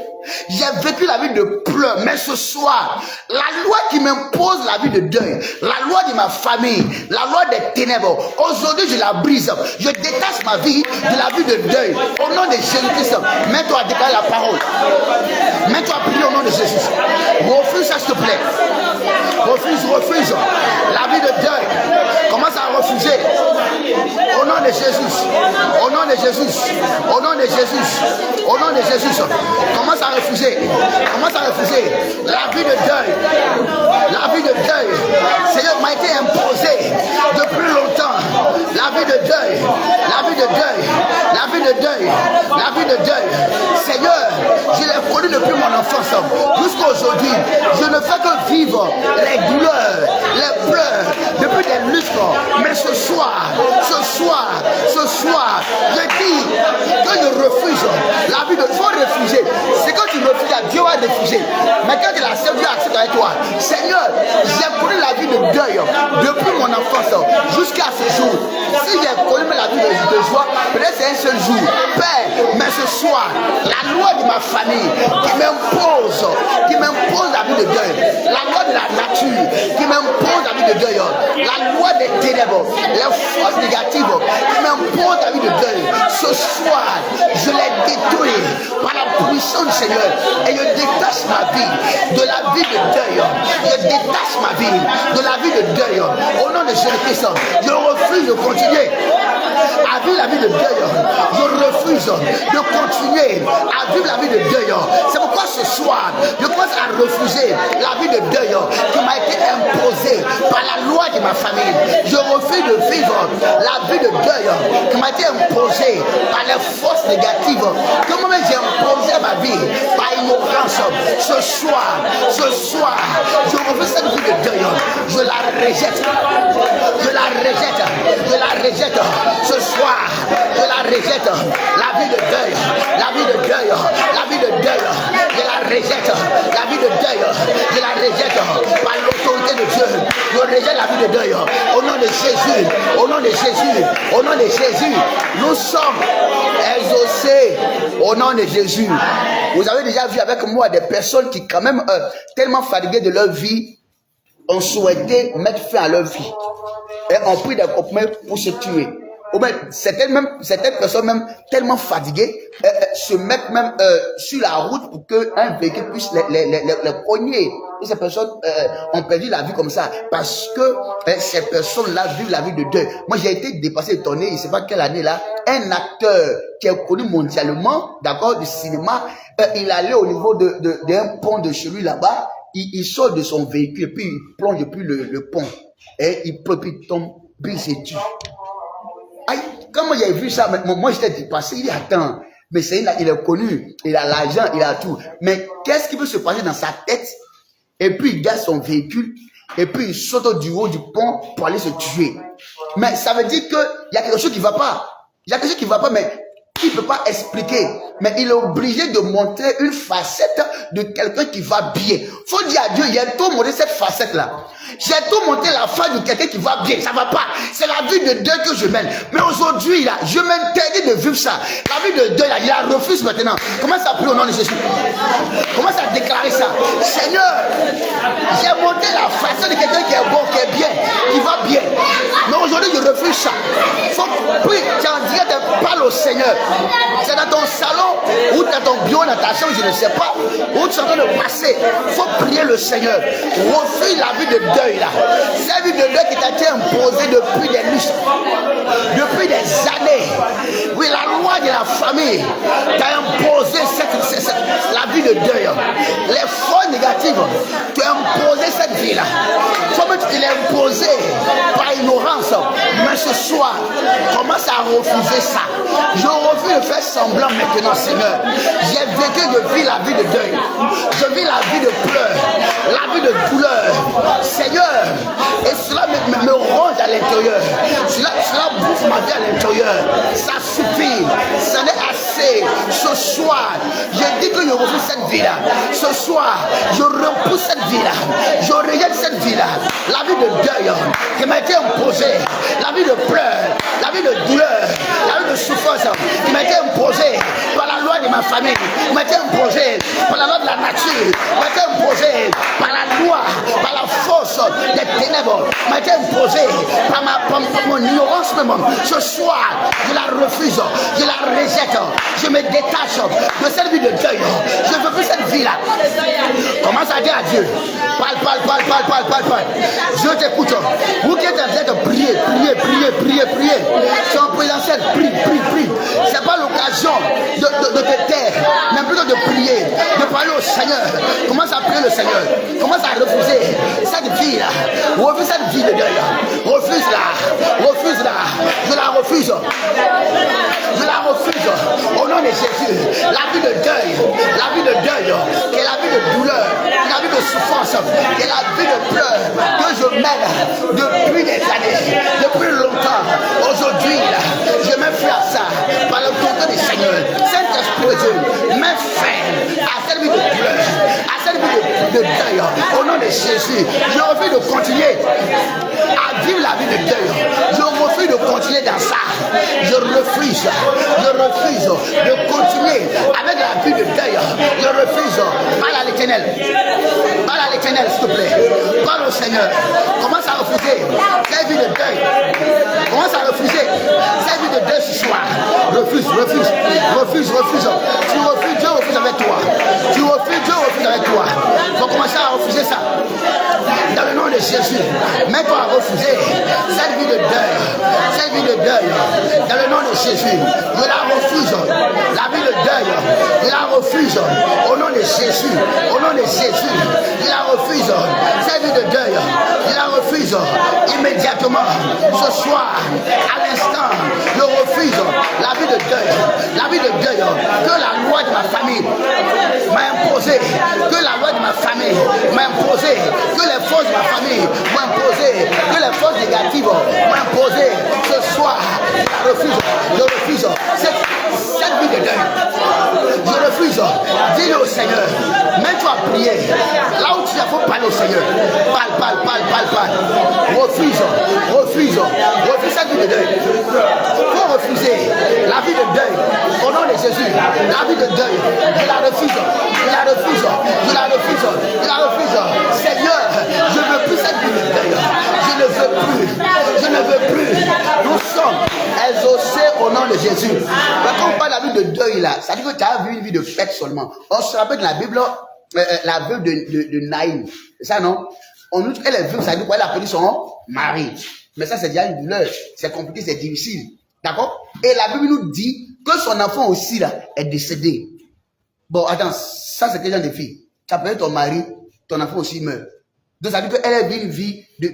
J'ai vécu la vie de pleurs, mais ce soir, la loi qui m'impose la vie de deuil, la loi de ma famille, la loi des ténèbres, aujourd'hui je la brise. Je détache ma vie de la vie de deuil. Au nom de Jésus-Christ, mets-toi à déclarer la parole. Mets-toi à prier au nom de Jésus. Refuse ça, s'il te plaît. Refuse, refuse. La vie de deuil. Commence à refuser. Au nom de Jésus. Au nom de Jésus. Au nom de Jésus. Au nom de Jésus. Commence à refuser. Commence à refuser. La vie de deuil. La vie de deuil. Seigneur m'a été imposée depuis longtemps. La vie de deuil. La vie de deuil. La vie de deuil. La vie de deuil. Seigneur, je l'ai connu depuis mon enfance. Jusqu'à aujourd'hui, je ne fais que vivre les douleurs, les pleurs, depuis des lustres. Mais ce soir, je dis que je refuse la vie de faut refuser. C'est quand tu refuses, Dieu va refuser. Mais quand tu l'acceptes, Dieu accepte avec toi. Seigneur, j'ai connu la vie de deuil depuis mon enfance jusqu'à ce jour. Si j'ai connu la vie de joie, peut-être c'est un seul jour. Père, mais ce soir, la loi de ma famille qui m'impose la vie de deuil, la loi de la nature qui m'impose la vie de deuil, la loi des ténèbres, les forces négatives qui m'imposent la vie de deuil, ce soir, je les détruis par la puissance du Seigneur et je détache ma vie de la vie de deuil. Je détache ma vie de la vie de deuil. Au nom de Jésus-Christ, je refuse de continuer à vivre la vie de deuil. Je refuse de continuer à vivre la vie de deuil. C'est pourquoi ce soir, je commence à refuser la vie de deuil qui m'a été imposée par la loi de ma famille. Je refuse de vivre la vie de deuil qui m'a été imposée par les forces négatives que moi-même j'ai imposé à ma vie par ignorance. Ce soir, je refuse cette vie de deuil. Je la rejette. Je la rejette. Je la rejette. Ce soir, je la rejette. La vie de deuil. La vie de deuil. La vie de deuil. Je la rejette. La vie de deuil. Je la rejette par l'autorité de Dieu, je rejette la vie de deuil. Au nom de Jésus, au nom de Jésus, au nom de Jésus, nous sommes exaucés au nom de Jésus. Vous avez déjà vu avec moi des personnes qui quand même tellement fatiguées de leur vie ont souhaité mettre fin à leur vie et ont pris des compromis pour se tuer. Ou bien, certaines personnes même tellement fatiguées se mettent même sur la route pour qu'un véhicule puisse les cogner. Et ces personnes ont perdu la vie comme ça parce que ces personnes-là vivent la vie de deuil. Moi, j'ai été dépassé, étonné, je ne sais pas quelle année là, un acteur qui est connu mondialement, d'accord, du cinéma, il allait au niveau d'un pont de chez lui là-bas, il sort de son véhicule, puis il plonge depuis le pont, et il peut, puis il tombe, puis il se tue. Aïe, quand moi j'ai vu ça, moi j'étais dépassé, il dit attends, mais il est connu, il a l'argent, il a tout. Mais qu'est-ce qui peut se passer dans sa tête? Et puis il garde son véhicule, et puis il saute du haut du pont pour aller se tuer. Mais ça veut dire qu'il y a quelque chose qui ne va pas. Il y a quelque chose qui ne va pas, mais il ne peut pas expliquer. Mais il est obligé de montrer une facette de quelqu'un qui va bien. Il faut dire à Dieu, il a tout montré cette facette-là. J'ai tout montré la face de quelqu'un qui va bien. Ça ne va pas. C'est la vie de deuil que je mène. Mais aujourd'hui, là, je m'interdis de vivre ça. La vie de deuil, là, il la refuse maintenant. Commence à prier au nom de Jésus. Commence à déclarer ça. Seigneur, j'ai montré la facette de quelqu'un qui est bon, qui est bien, qui va bien. Mais aujourd'hui, je refuse ça. Il faut prier. Tu en dirais de parler au Seigneur. C'est dans ton salon, ou dans ton bureau, dans ta chambre, je ne sais pas, où tu es en train de passer. Il faut prier le Seigneur. Refuse la vie de deuil là. Cette vie de deuil qui t'a été imposée depuis des lustres, depuis des années. Oui, la loi de la famille t'a imposé la vie de deuil. Les forces négatives t'ont imposé cette vie là. Comme tu l'as imposé par ignorance. Mais ce soir, commence à refuser ça. Je refuse de faire semblant maintenant, Seigneur. J'ai vécu de vie la vie de deuil. Je vis la vie de pleurs, la vie de douleur. Seigneur, et cela me ronge à l'intérieur. Cela bouffe ma vie à l'intérieur. Ça suffit. Ça n'est assez. Ce soir, je dis que je refuse cette vie-là. Ce soir, je repousse cette vie-là. Je rejette cette vie-là. La vie de deuil qui m'a été imposée. La vie de pleurs, la vie de douleur, la vie de souffrance qui m'a été imposée par la loi de ma famille, qui m'a été imposée par la loi de la nature, qui m'a été imposée par la loi, par la force des ténèbres, qui m'a été imposée par mon ignorance même. Ce soir, je la refuse, je la rejette, je me détache de cette vie de deuil. Je ne veux plus cette vie-là. Commence à dire à Dieu. Parle. Je t'écoute. Vous qui êtes en train de prier. C'est en présentiel, prie. C'est pas l'occasion de te taire, mais plutôt de prier, de parler au Seigneur. Commence à prier le Seigneur. Commence à refuser cette vie-là. Refuse cette vie de deuil. Refuse-la. Je la refuse. Au nom de Jésus, la vie de deuil, qui est la vie de douleur, la vie de souffrance, qui est la vie de pleurs que je mène depuis des années, depuis longtemps. Aujourd'hui, je me fais à ça par l'autorité du Seigneur. Saint-Esprit de Dieu, mets fin à cette vie de pleurs, à cette vie de deuil. Au nom de Jésus, je refuse de continuer à vivre la vie de deuil. Je refuse de continuer dans ça. Je refuse de continuer avec la vie de deuil. Je refuse. Parle à l'Éternel. S'il te plaît. Parle au Seigneur. Commence à refuser cette vie de deuil. Commence à refuser cette vie de deuil ce soir. Refuse. Tu refuses, Dieu refuse avec toi. Il faut commencer à refuser ça. Dans le nom de Jésus, mets-toi à refuser cette vie de deuil. Dans le nom de Jésus, je la refuse. La vie de deuil, je la refuse. Au nom de Jésus, je la refuse. Cette vie de deuil, je la refuse immédiatement. Ce soir, à l'instant, je refuse la vie de deuil. Que la loi de ma famille m'a imposé, que la loi de ma famille m'a imposé, que les forces de ma famille m'ont imposé, que les forces négatives m'ont imposé. Ce soir, je refuse cette vie de deuil. Je refuse refuse. Dis-le au Seigneur. Mets-toi à prier. Là où tu es, il faut parler au Seigneur. Parle. Refuse cette vie de deuil. Il faut refuser la vie de deuil. Au nom de Jésus, la vie de deuil, je la refuse. Seigneur, je ne veux plus cette vie de deuil. Je ne veux plus. Nous sommes exaucés au nom de Jésus. Mais quand on parle de la vie de deuil là, ça dit que tu as vu une vie de fête seulement. On se rappelle de la Bible, la veuve de Naïm. C'est ça, non? Elle est veuve, ça dit quoi? Elle a perdu son mari. Mais ça, c'est déjà une douleur. C'est compliqué, c'est difficile. D'accord? Et la Bible nous dit que son enfant aussi là est décédé. Bon, attends, ça c'est quel genre de fille? Tu as perdu ton mari, ton enfant aussi meurt. Donc ça veut dire qu'elle a vu une vie de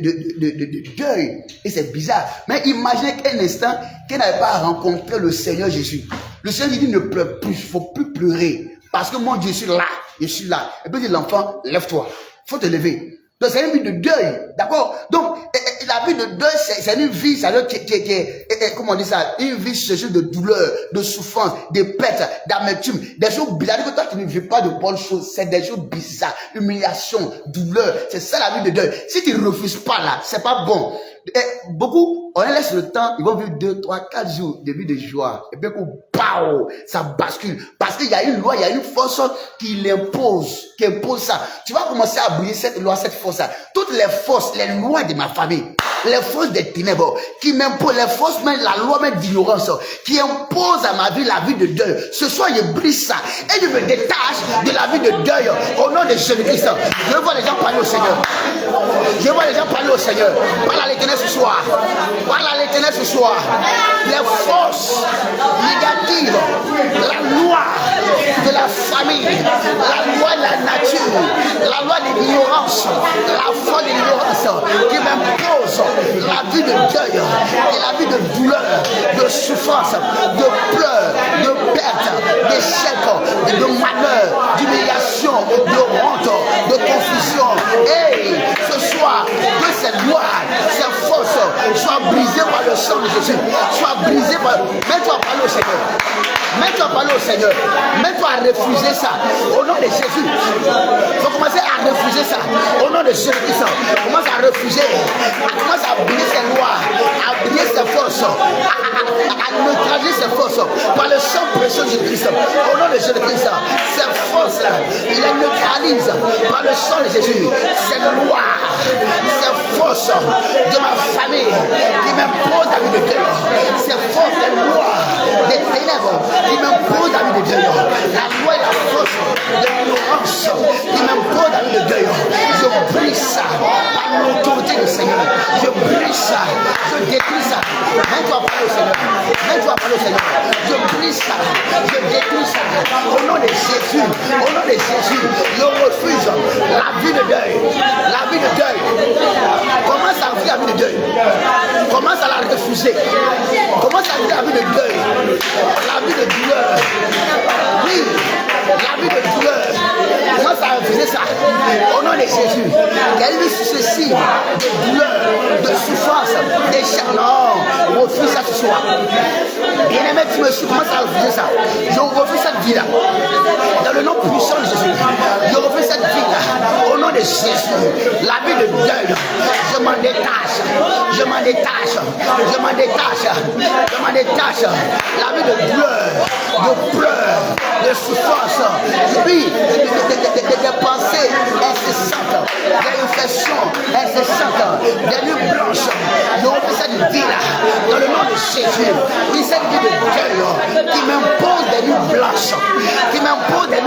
deuil. Et c'est bizarre. Mais imaginez qu'un instant qu'elle n'avait pas rencontré le Seigneur Jésus. Le Seigneur lui dit ne pleure plus, il ne faut plus pleurer. Parce que moi, je suis là. Et puis il dit l'enfant, lève-toi. Il faut te lever. Donc c'est une vie de deuil. D'accord? Donc la vie de deuil, c'est une vie, ça veut dire comment on dit ça? Une vie chargée de douleur, de souffrance, de perte, d'amertume, des choses bizarres. Que toi tu ne vis pas de bonnes choses, c'est des choses bizarres, humiliation, douleur. C'est ça la vie de deuil. Si tu ne refuses pas là, c'est pas bon. Et beaucoup, on laisse le temps, ils vont vivre 2, 3, 4 jours de vie de joie. Et puis, ça bascule. Parce qu'il y a une loi, il y a une force qui l'impose, qui impose ça. Tu vas commencer à briller cette loi, cette force-là. Toutes les forces, les lois de ma famille, les forces des ténèbres, qui m'imposent, les forces, même la loi même d'ignorance, qui imposent à ma vie la vie de deuil. Ce soir, je brise ça. Et je me détache de la vie de deuil au nom de Jésus-Christ. Je vois les gens parler au Seigneur. Parle à l'Éternel ce soir. Les forces négatives, la loi de la famille, la loi de la nature, la loi de l'ignorance, la foi de l'ignorance qui m'impose la vie de deuil et la vie de douleur, de souffrance, de pleurs, de perte, d'échec, de malheur, d'humiliation, de honte, de confusion. Et ce soir, que cette loi, cette force soit brisée par le sang de Jésus, soit brisée par... Mets-toi à parler au Seigneur. Mets-toi à refuser ça au nom de Jésus. Il faut commencer à refuser ça au nom de Jésus-Christ. Commence à refuser, commence à briser ces lois, à briser ces forces, à neutraliser ces forces par le sang précieux de Jésus-Christ. Au nom de Jésus-Christ, ces forces-là, il les neutralise par le sang de Jésus. Ces lois, ces forces de ma famille qui m'imposent la vie de Dieu, ces forces, les lois des ténèbres qui m'imposent la vie de Dieu, la loi et la force de l'ignorance qui m'imposent la vie de Dieu, je brise ça par l'autorité du Seigneur. Je brise ça, je détruis ça. Mets-toi à parler au Seigneur. Je brise ça, je détruis ça. Au nom de Jésus, je refuse la vie de deuil. Commence à vivre la vie de deuil. Commence à la refuser. Commence à vivre la vie de deuil. La vie de douleur. Oui, la vie de douleur. Commence à refuser ça. Au nom de Jésus. Il y a une vie successive de douleur, de souffrance, d'échec. Non, refuse ça ce soir. Bien-aimé, tu me suis, commence à refuser ça. Je refuse cette vie-là. Dans le nom puissant de Jésus. Je refuse cette vie-là. Au nom de Jésus. La vie de deuil. Je m'en détache. La vie de douleur, de pleurs, de souffrance. Puis, des pensées incessantes, des réflexions incessantes, des nuits blanches. Je refuse cette vie-là. Dans le nom de Jésus. Oui, cette vie de deuil qui m'impose des nuits blanches. Qui m'impose des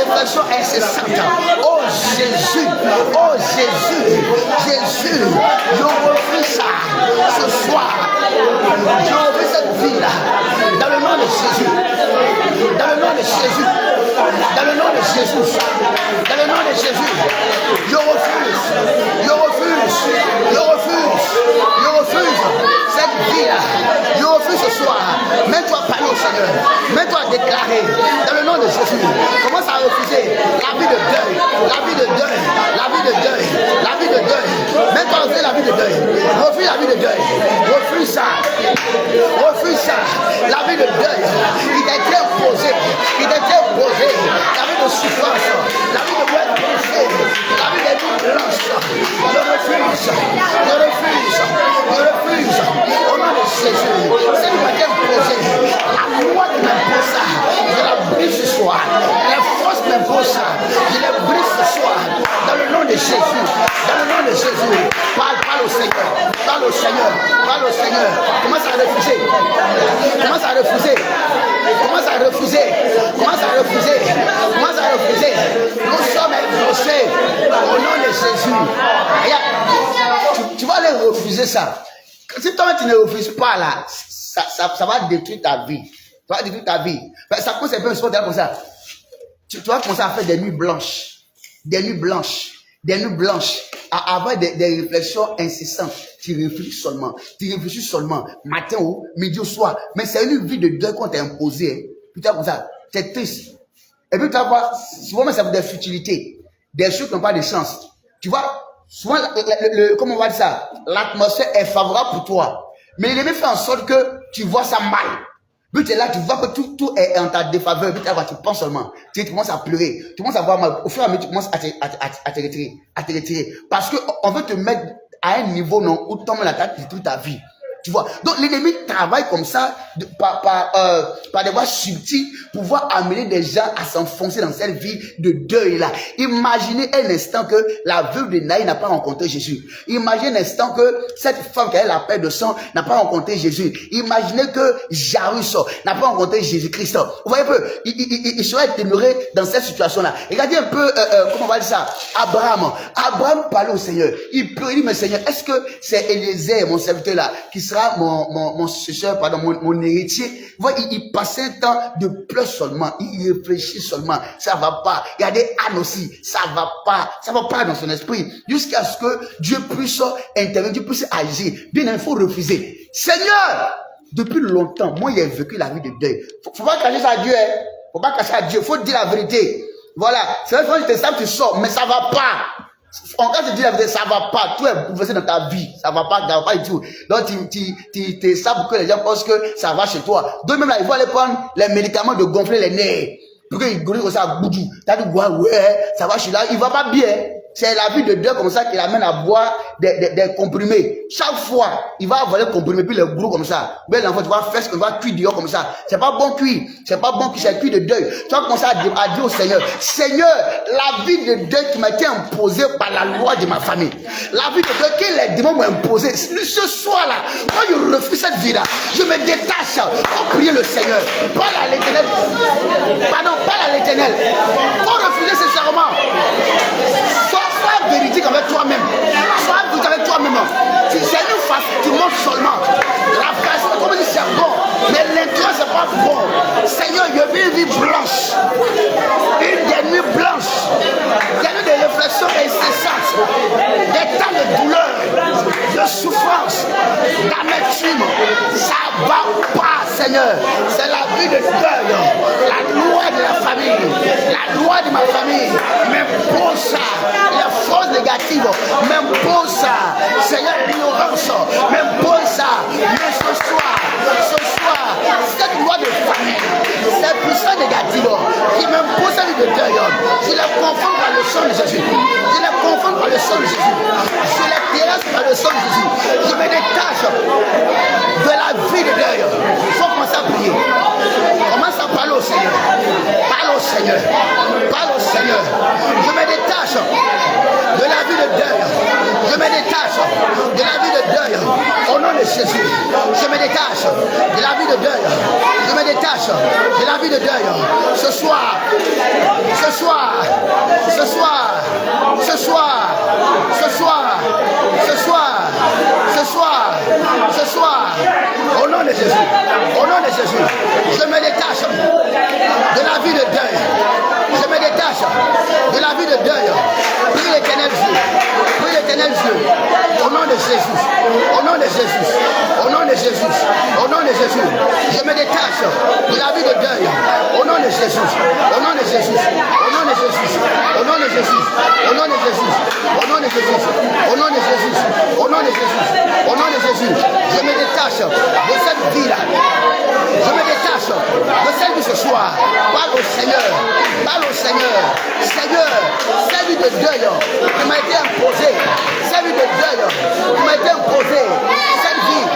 réflexions incessantes. Oh Jésus, je refuse ça ce soir. Je refuse cette vie-là. Dans le nom de Jésus. Je refuse cette vie-là. Je refuse ce soir. Mets-toi à parler au Seigneur. Mets-toi à déclarer dans le nom de Jésus. Commence à refuser la vie de deuil. Mets-toi à refuser la vie de deuil. Refuse la vie de deuil. Refuse ça. La vie de deuil. Il t'a été Jésus. Cette matin imposée, la loi qui m'impose ça, je la brise ce soir. Les forces m'imposent ça, je les brise ce soir. Dans le nom de Jésus, dans le nom de Jésus, parle au Seigneur, parle au Seigneur, parle au Seigneur. Commence à refuser, commence à refuser, commence à refuser, commence à refuser, commence à refuser. Nous sommes exaucés au nom de Jésus. Regarde, tu vas aller refuser ça. Si toi tu ne refuses pas là, ça va détruire ta vie. Ça va détruire ta vie. Ça commence un peu comme ça. Tu vas commencer à faire des nuits blanches. Des nuits blanches. Des nuits blanches. À avoir des réflexions incessantes. Tu réfléchis seulement. Tu réfléchis seulement. Matin ou midi ou soir. Mais c'est une vie de deuil qu'on t'a imposée. Puis tu vas comme ça. C'est triste. Et puis tu vas voir, souvent c'est des futilités. Des choses qui n'ont pas de chance. Tu vois, souvent, comment on va dire ça? L'atmosphère est favorable pour toi. Mais l'ennemi fait en sorte que tu vois ça mal. Puis tu es là, tu vois que tout est en ta défaveur. Puis tu penses seulement. Tu commences à pleurer. Tu commences à voir mal. Au fur et à mesure, tu commences à te retirer. Parce qu'on veut te mettre à un niveau non, où tu tombes la tête toute ta vie. Tu vois. Donc l'ennemi travaille comme ça par des voies subtiles pour pouvoir amener des gens à s'enfoncer dans cette vie de deuil là. Imaginez un instant que la veuve de Naï n'a pas rencontré Jésus. Imaginez un instant que cette femme qui a la perte de sang n'a pas rencontré Jésus. Imaginez que Jairus n'a pas rencontré Jésus-Christ. Vous voyez un peu, il serait demeuré dans cette situation là. Regardez un peu, comment on va dire ça, Abraham parlait au Seigneur. Il peut dire, mais Seigneur, est-ce que c'est Eliezer, mon serviteur là, qui sera mon successeur, pardon, mon héritier? Vous voyez, il passait un temps de pleurs seulement, il réfléchit seulement, ça va pas. Regardez Anne aussi, ça va pas dans son esprit, jusqu'à ce que Dieu puisse intervenir, Dieu puisse agir. Bien, il faut refuser. Seigneur, depuis longtemps, moi, j'ai vécu la vie de deuil. Faut pas cacher ça à Dieu, hein. Faut pas cacher à Dieu, faut dire la vérité. Voilà, c'est vrai que tu sors, mais ça va pas. En cas de dire la vérité, ça va pas. Tout est bouleversé dans ta vie. Ça va pas du tout. Donc, tu sais pour que les gens pensent que ça va chez toi. Donc, même là, il faut aller prendre les médicaments de gonfler les nerfs. Pour qu'ils gonflent comme ça à boudou. T'as dit, ouais, ça va chez là. Il va pas bien. C'est la vie de Dieu comme ça qui l'amène à boire des comprimés. Chaque fois, il va avoir les comprimés, puis le gros comme ça. Ben, l'enfant, tu vas faire ce qu'il va cuire dehors comme ça. C'est pas bon cuire. C'est pas bon cuire, c'est cuire de deuil. Tu vas commencer à dire au Seigneur, Seigneur, la vie de deuil qui m'a été imposée par la loi de ma famille. La vie de deuil que les démons m'ont imposée. Ce soir-là, quand je refuse cette vie-là, je me détache pour prier le Seigneur. Parle à l'Éternel. Pardon, parle à l'Éternel. Pour refuser sincèrement. Sois véridique avec toi-même. Sois véridique avec toi-même. Si c'est une face, tu montes seulement. La face, comme si c'est bon, mais l'intérieur, c'est pas bon. Seigneur, je veux une vie blanche. Une des nuits blanches. Des nuits de réflexion incessantes. Des temps de douleur, de souffrance, d'amertume. Ça va pas, Seigneur. C'est la vie de deuil. La loi de la famille. La loi de ma famille. M'impose ça. Les forces négatives m'impose ça. Seigneur, l'ignorance m'impose ça. Mais ce soir, cette loi de famille, cette puissance négative qui m'impose cette vie de deuil, je les confonds par le sang de Jésus. Je les confonds par le sang de Jésus. Je les terrasse par le sang de Jésus. Je me détache de la vie de deuil. Il faut commencer à prier. Commence à parler au Seigneur. Parle au Seigneur. Parle au Seigneur. Je me détache de la vie de deuil. Je me détache de la vie de deuil. Au nom de Jésus. Je me détache de la vie de deuil. Je me détache de la vie de deuil. Ce soir, au nom de Jésus, je me détache de la vie de deuil. Je me détache de la vie de deuil. Prie l'Éternel Dieu. Prie l'Éternel Dieu. Au nom de Jésus. Au nom de Jésus. Au nom de Jésus. Au nom de Jésus. Je me détache de la vie de deuil. Au nom de Jésus. Au nom de Jésus. Au nom de Jésus. Au nom de Jésus. Au nom de Jésus. Au nom de Jésus. Au nom de Jésus. Au nom de Jésus. Au nom de Jésus. Je me détache de cette vie-là. Je me détache de celle de ce soir. Parle au Seigneur. Parle au Seigneur. Seigneur, celle de deuil qui m'a été imposée. Celle de deuil qui m'a été imposée. Cette vie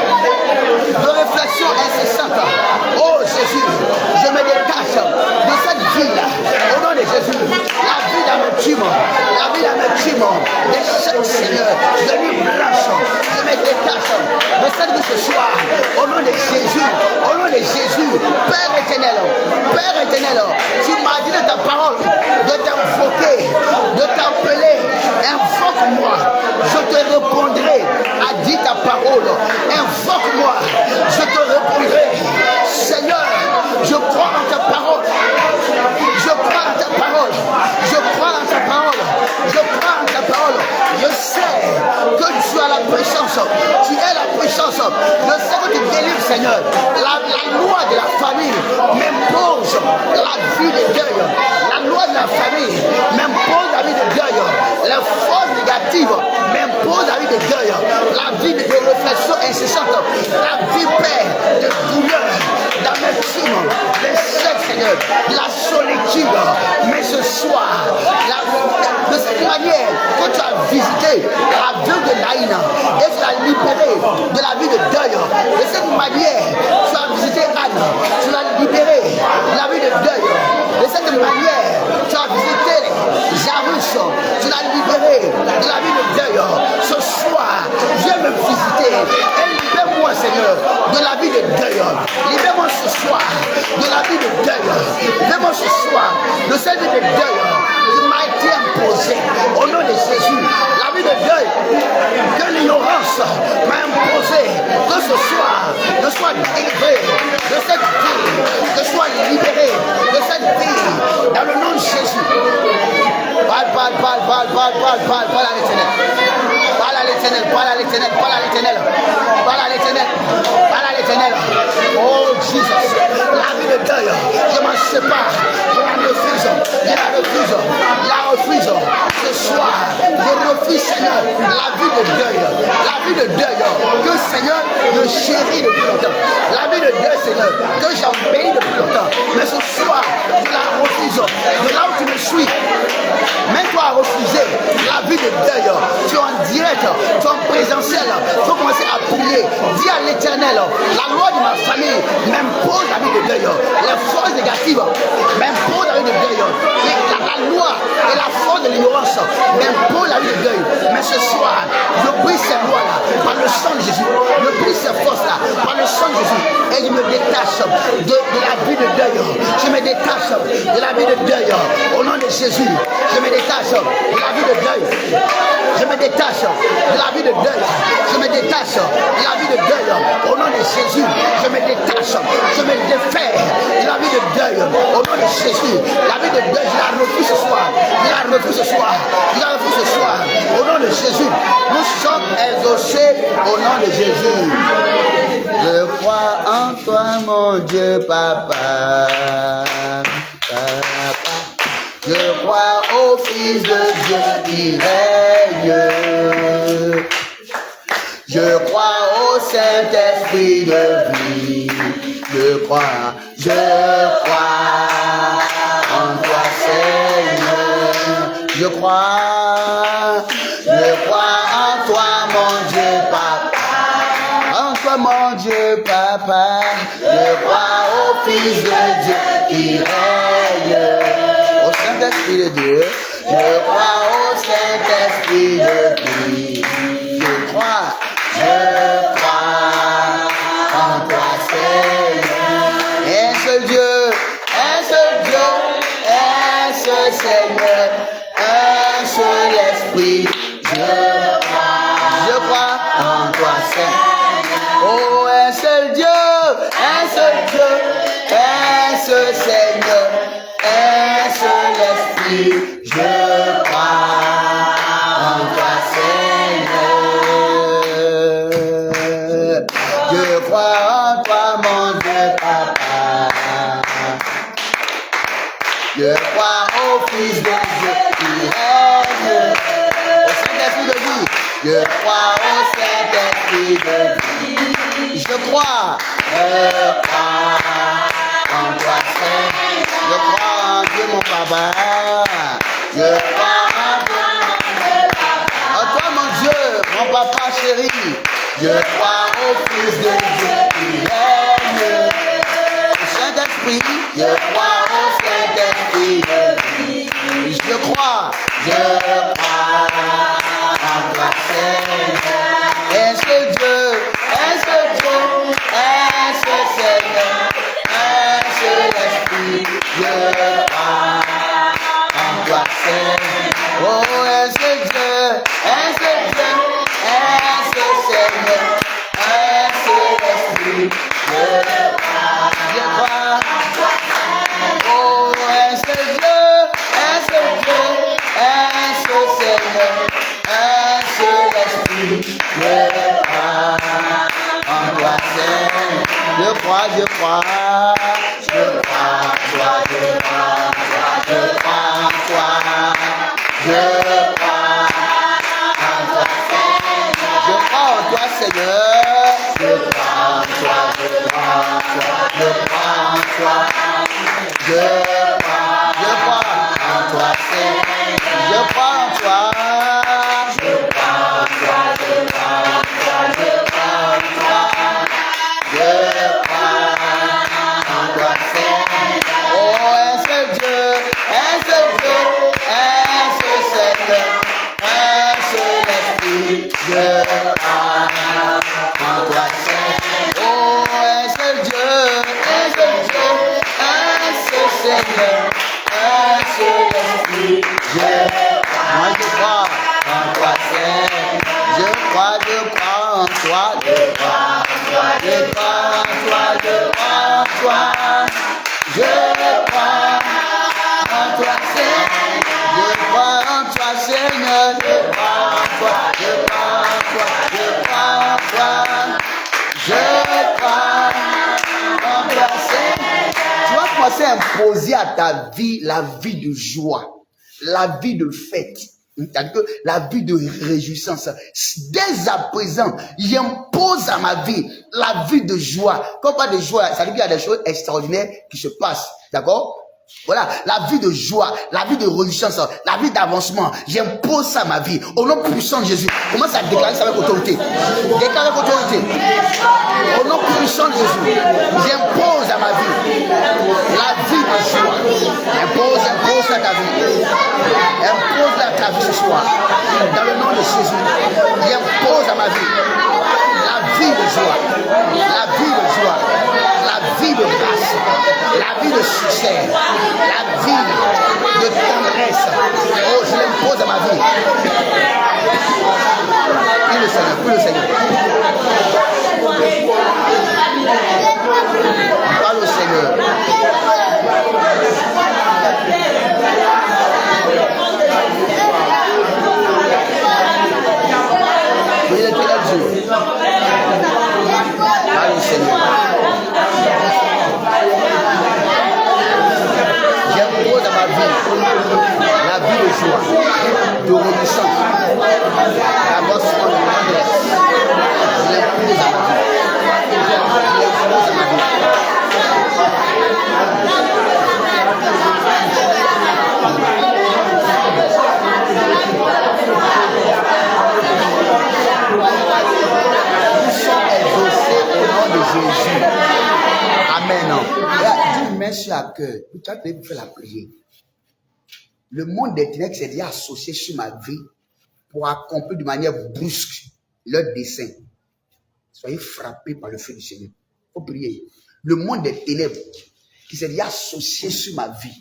de réflexion incessante. Oh Jésus, je me détache de cette vie-là. Au nom de Jésus, la vie d'amertume, la vie d'amertume, d'échec, Seigneur, de nuit blanche, je me détache de cette vie ce soir. Au nom de Jésus, au nom de Jésus, Père éternel, tu m'as dit de ta parole de t'invoquer, de t'appeler, invoque-moi, je te répondrai, a dit ta parole, invoque-moi, je te répondrai. Seigneur, je crois en ta parole, je crois en ta parole, je crois en ta parole, je crois en ta parole. Je sais que tu as la puissance, tu es la puissance. Je sais que tu délivres, Seigneur. La loi de la famille m'impose la vie de deuil. La loi de la famille m'impose la vie de deuil. Les forces négatives m'imposent la vie de deuil. La vie de réflexion incessante. La vie, Père, de douleur, d'amertume, d'échec, Seigneur. La solitude. Mais ce soir, de cette manière que tu as visité la veuve de Naïn et tu l'as libéré de la vie de deuil. De cette manière, tu as visité Anne, tu l'as libéré de la vie de deuil. De cette manière, tu as visité Jarus, tu l'as libéré de la vie de deuil. Ce soir, viens me visiter et libère-moi, Seigneur, de la vie de deuil. Libère-moi ce soir de la vie de deuil. Libère-moi ce soir de cette vie de deuil qui m'a été imposée. Au nom de Jésus, la vie de deuil que l'ignorance m'a imposée, que ce soir, je sois délivré de cette vie, je sois libéré de cette vie, dans le nom de Jésus. Parle à l'éternel. Parle à l'éternel, parle à l'éternel, parle à l'éternel, parle à l'éternel, parle à l'éternel. Oh Jesus, la vie de deuil, je m'en sépare, je la refuse, la refuse. Ce soir, je refuse, Seigneur, la vie de deuil, que Seigneur, je chéris depuis longtemps. La vie de deuil, Seigneur, que j'embellis depuis longtemps. Mais ce soir, je la refuse. De là où tu me suis, mets-toi à refuser la vie de deuil. Tu es en direct, tu es en présentiel. Il faut commencer à prier. Dis à l'Éternel, la loi de ma famille m'impose la vie de deuil. Les forces négatives m'imposent la vie de deuil. La loi et la force de l'ignorance m'imposent la vie de deuil. Mais ce soir, je brise ces lois-là par le sang de Jésus. Je brise ces forces-là par le sang de Jésus. Et je me détache de la vie de deuil. Je me détache de la vie de deuil. Au nom de Jésus, je me détache de la vie de deuil. Je me détache de la vie de deuil. Je me détache de la vie de deuil. Au nom de Jésus, je me détache. Je me défais de la vie de deuil. Au nom de Jésus, la vie de deuil, je la refuse ce soir. Je la refuse ce soir. Je la refuse ce soir. Au nom de Jésus, nous sommes exaucés au nom de Jésus. Je crois en toi, mon Dieu, papa. Je crois au Fils de Dieu qui règne. Je crois au Saint-Esprit de vie. Je crois en toi, Seigneur. Je crois en toi, mon Dieu, papa. En toi, mon Dieu, papa. Je crois au Fils de Dieu qui règne. Au Saint-Esprit de Dieu. Je crois au Saint-Esprit de vie. Je crois en toi, Seigneur. Un seul Dieu, un seul Seigneur, un seul Esprit. Je crois en toi, Seigneur. Oh, un seul Dieu, un seul Seigneur, un seul Esprit. Je crois en toi, Seigneur. Je crois en toi, mon Dieu, papa. Je crois au Fils de Dieu qui règne. Au Saint-Esprit de vie. Je crois au Saint-Esprit de vie. Je crois en toi, Seigneur. Je crois en Dieu, mon papa. Je crois en Dieu, en toi, mon Dieu, mon papa chéri. Je crois au Fils de Dieu qui règne. Saint-Esprit, je crois au Saint-Esprit. Je crois en toi, Seigneur. Est-ce Dieu, est-ce Dieu, est-ce Seigneur, est-ce l'Esprit, je crois en toi, Seigneur. Oh, est-ce Dieu, est-ce Dieu, est-ce Seigneur, est-ce l'Esprit, je crois. Oh, est-ce Dieu, est-ce Dieu, est-ce Seigneur, est-ce l'Esprit, je crois en toi, Seigneur. Je crois, je crois, je crois en toi, je crois en toi, je crois en toi, je crois en toi, Seigneur. Je crois en toi, Seigneur. Je crois en toi, je crois en toi, je crois en toi. Je crois en toi, Seigneur. Je crois en toi. Je crois en toi, je crois en toi, je crois en toi. Je crois en toi, Seigneur. Oh, est-ce Dieu, est-ce Dieu, est-ce Seigneur, est-ce l'Esprit, je crois en toi, Seigneur. Oh, est-ce Dieu, est-ce Dieu, est-ce Seigneur, est-ce l'Esprit, je crois. Moi je crois en toi, Seigneur. Je crois en toi, je crois en toi, je crois en toi, je crois en toi. Je crois en toi, Seigneur. Je crois en toi, Seigneur. Je crois en toi, je crois en toi, je crois en toi. Je crois en toi, Seigneur. Tu vas commencer à imposer à ta vie la vie de joie, la vie de fête. C'est-à-dire que la vie de réjouissance. Dès à présent, j'impose à ma vie la vie de joie. Quand on parle de joie, ça veut dire qu'il y a des choses extraordinaires qui se passent. D'accord? Voilà, la vie de joie, la vie de réjouissance, la vie d'avancement. J'impose ça à ma vie. Au nom puissant de Jésus. Commence à déclarer ça avec autorité. Déclare avec autorité. Au nom puissant de Jésus. J'impose à ma vie la vie de joie. Impose à ta vie. Impose à ta vie ce soir. Dans le nom de Jésus. J'impose à ma vie la vie de joie. La vie de joie. La vie de grâce. La vie de succès. La vie de tendresse. Oh, je l'impose à ma vie. Prie le Seigneur, prie le Seigneur. Parle au Seigneur. Oui, il est là, Dieu. Parle au Seigneur. J'impose à ma vie la vie de joie, de renaissance, d'avancement, de tendresse. Je l'impose à ma vie. Je l'impose à ma vie. Nous sommes exaucés au nom de Jésus. Amen. Dis merci à cœur. Tu as fait la prière. Le monde des ténèbres s'est déjà associé sur ma vie pour accomplir de manière brusque leur dessein. Soyez frappés par le feu du Seigneur. Il faut prier. Le monde des ténèbres qui s'est déjà associé sur ma vie,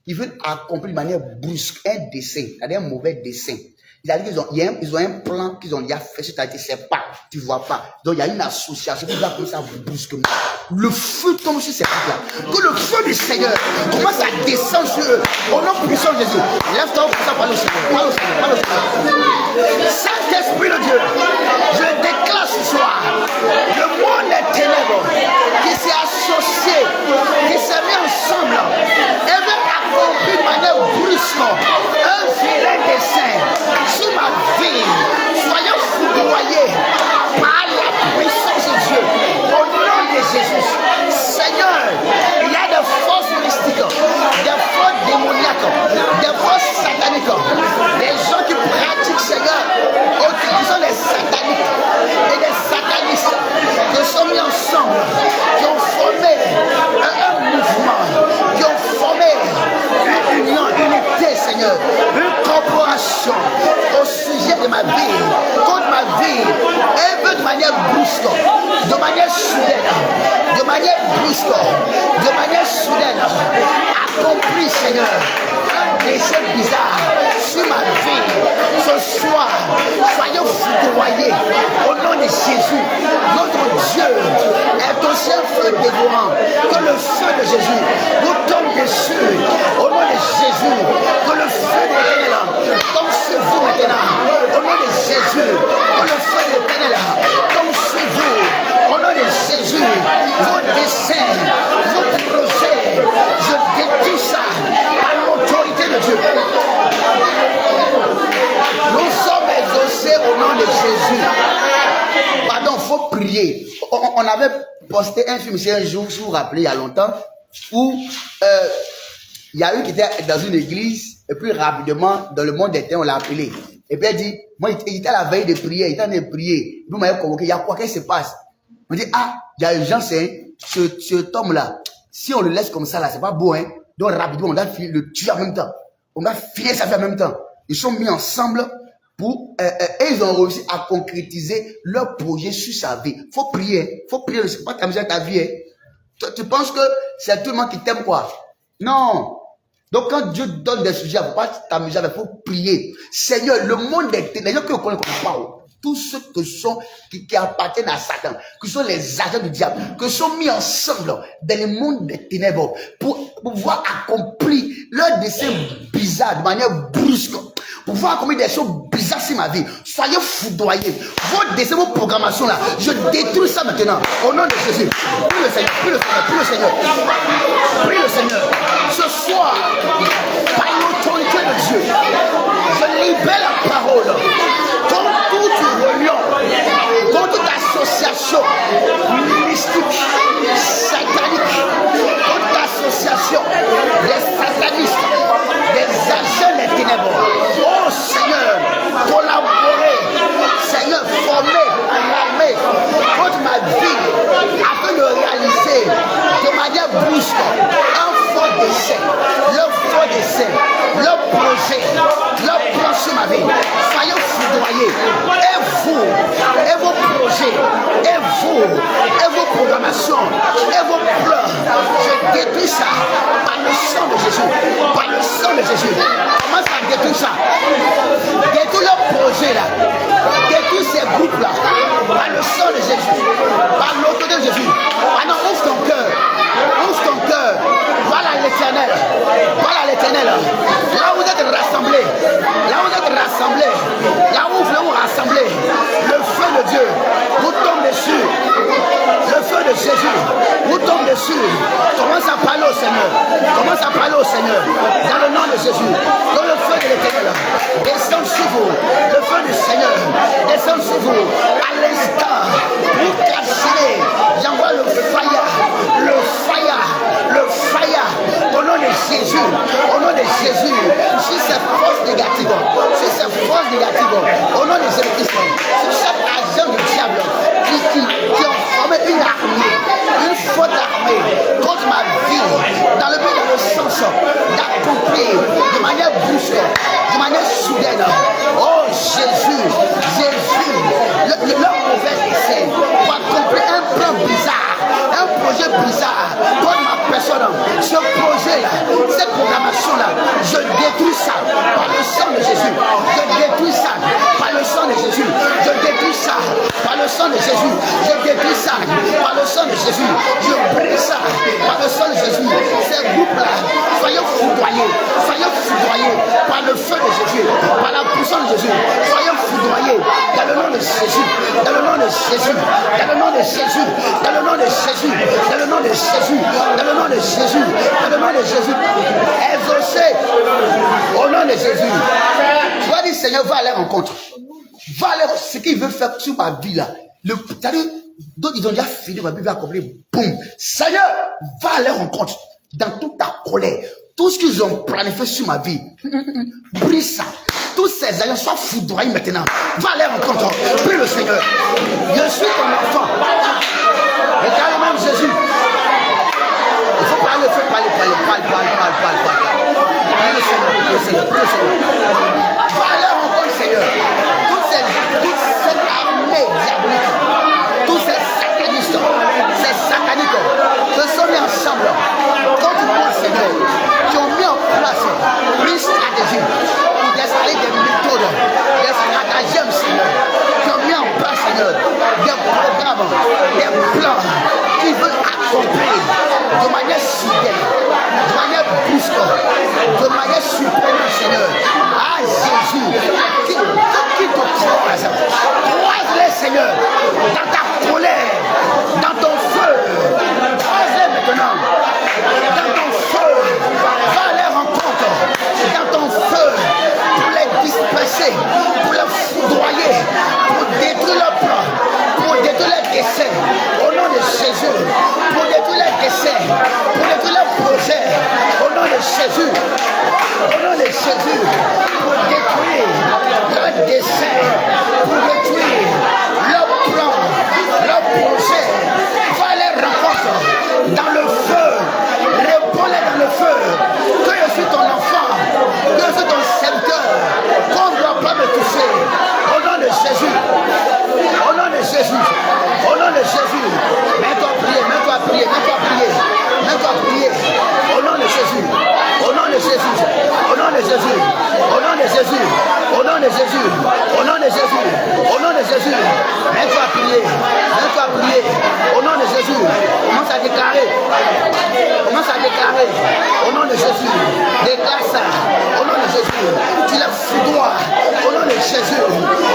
ils veulent accomplir de manière brusque un dessein, c'est-à-dire un mauvais dessein. Ils ont un plan qu'ils ont déjà fait, c'est-à-dire que c'est pas, tu vois pas. Donc il y a une association qui va commencer à brusquement. Le feu tombe sur ces gens-là. Que le feu du Seigneur commence à descendre sur eux. Au nom puissant de Jésus. Lève-toi pour ça, parle au Seigneur. Parle au Seigneur, parle au Seigneur. Saint-Esprit de Dieu, je déclare ce soir le monde des ténèbres qui s'est associé, qui s'est mis ensemble et veut accomplir de manière brusque un vilain dessein sur ma vie. Soyons foudroyés par la puissance de Dieu. Au nom de Jésus. Seigneur, il y a soudaine, de manière brusque, de manière soudaine, accomplis, Seigneur, des choses bizarres sur ma vie. Ce soir, soyez foudroyés au nom de Jésus. Notre Dieu est aussi un feu dévorant. Que le feu de Jésus nous tombe dessus au nom de Jésus. Que le feu de l'Éternel tombe sur vous maintenant au nom de Jésus. Que le feu de l'Éternel tombe sur vous au nom de Jésus. Vos desseins, vos projets, je détruis ça par l'autorité de Dieu. Nous sommes exaucés au nom de Jésus. Pardon, il faut prier. On avait posté un film ici un jour, si vous vous rappelez, il y a longtemps, où il y a eu qui était dans une église, et puis rapidement, dans le monde des temps, on l'a appelé. Et puis elle dit, moi, il était à la veille de prière, il était en train de prier. Vous m'avez convoqué, il y a quoi qui se passe? On dit, ah, il y a urgence, hein, ce homme-là, si on le laisse comme ça, là, c'est pas beau, hein. Donc rapidement, on doit le tuer en même temps. On va finir sa vie en même temps. Ils sont mis ensemble pour, et ils ont réussi à concrétiser leur projet sur sa vie. Faut prier, c'est pas t'amuser à ta vie. Hein. Tu penses que c'est tout le monde qui t'aime quoi? Non. Donc quand Dieu donne des sujets, il ne faut pas t'amuser, il faut prier. Seigneur, le monde des ténèbres, les gens que vous connaissez comme parle, tous ceux qui appartiennent à Satan, qui sont les agents du diable, qui sont mis ensemble dans le monde des ténèbres pour pouvoir accomplir leurs desseins bizarres de manière brusque, pour pouvoir accomplir des choses bizarres sur ma vie. Soyez foudroyés. Vos desseins, vos programmations là, je détruis ça maintenant. Au nom de Jésus. Prie le Seigneur, prie le Seigneur, prie le Seigneur. Prie le Seigneur. Ce soir, par l'autorité de Dieu, je libère la parole. Contre toute réunion, contre toute association mystique, satanique, contre l'association des satanistes, des agents des ténèbres. Oh Seigneur, collaborez, Seigneur, formez en armée contre ma vie afin de réaliser de manière brusque un faux décès, leur faux décès, leur projet, leur plan sur ma vie. Soyez foudroyés. Et vous, et vos projets, et vous, et vos programmations, et vos plans, je détruis ça par le sang de Jésus. Par le sang de Jésus. Comment ça détruit ça? Détruis leur projet là. Détruis ces groupes là. Par le sang de Jésus. Par l'autorité de Jésus. Maintenant, ouvre ton cœur. Ouvre ton cœur. Voilà l'Éternel. Voilà l'Éternel. Là où vous êtes rassemblés. Là où vous êtes rassemblés. Là où vous vous rassemblez. Le feu de Dieu vous tombe dessus. Le feu de Jésus vous tombe dessus. Commence à parler au Seigneur. Commence à parler au Seigneur. Dans le nom de Jésus. Dans le feu de l'Éternel. Descend sur vous. Le feu du Seigneur. Descend sur vous. À l'instant. Vous calciner. J'envoie le fire. Le fire. Le fire. Au nom de Jésus. Au nom de Jésus. Sur ces forces négatives. Sur ces forces négatives. Au nom de Jésus-Christ. Sur chaque agent du diable. Qui ont formé une armée. Une faute armée. Contre ma vie. Dans le but dans le sens d'accomplir de manière brusque. De manière soudaine. Oh Jésus. Jésus. Leur mauvais essai. Pour accomplir un plan bizarre. Un projet bizarre. Contre ma personne. Ce projet-là. Cette programmation-là. Je détruis ça. Par le sang de Jésus. Je détruis ça. Par le sang de Jésus. Je détruis ça. Par le sang de Jésus. Je détruis ça. Par le sang de Jésus. Je brise ça. Par le sang de Jésus. Ces groupes-là. Soyez foudroyés. Soyez foudroyés. Par le feu de Jésus. Par la puissance de Jésus. Soyez foudroyés. Dans le nom de Jésus. Dans le nom de Jésus. Dans le nom de Jésus. Dans le nom de Jésus. Dans le nom de Jésus. Dans le nom de Jésus. Dans le nom de Jésus. Exaucez. Au nom de Jésus. Tu vas dire, Seigneur, va à leur rencontre. Va à leur, ce qu'il veut faire sur ma vie là. D'autres, ils ont déjà fini, ma vie va accomplir. Boum. Seigneur, va à leur rencontre. Dans toute ta colère. Tout ce qu'ils ont planifié sur ma vie. Brise ça. Tous ces agents soient foudroyés maintenant. Va à leur rencontre. Prie le Seigneur. Je suis ton enfant. Regarde même Jésus. Il faut parler, il faut parler. Prie le Seigneur. Va à leur rencontre, Seigneur. Toute cette armée diabolique. Tous ces satanistes, soudaine, de manière brusque, de manière surprenante, Seigneur. Ah Jésus, qui te croise, croise-les, Seigneur, dans ta colère, dans ton feu, croise-les maintenant, dans ton feu, va à leur rencontre, dans ton feu, pour les disperser, pour les foudroyer, pour détruire leur plan, pour détruire leurs desseins, au nom de Jésus, pour détruire leurs desseins, pour détruire leurs projets, au nom de Jésus, pour détruire leurs desseins, pour détruire leurs plans, leurs projets, va à leur rencontre, dans le feu, réponds-les dans le feu, que je suis ton enfant, que je suis ton serviteur, qu'on ne doit pas me toucher, au nom de Jésus, au nom de Jésus, au nom de Jésus, mets-toi à prier, mets-toi à prier, mets-toi à prier, mets-toi à prier, au nom de Jésus, au nom de Jésus, au nom de Jésus, au nom de Jésus, au nom de Jésus, au nom de Jésus, au nom de Jésus, mets-toi à prier, mets-toi à prier, au nom de Jésus, commence à déclarer, au nom de Jésus, déclare ça, au nom de Jésus, tu les foudroies, au nom de Jésus,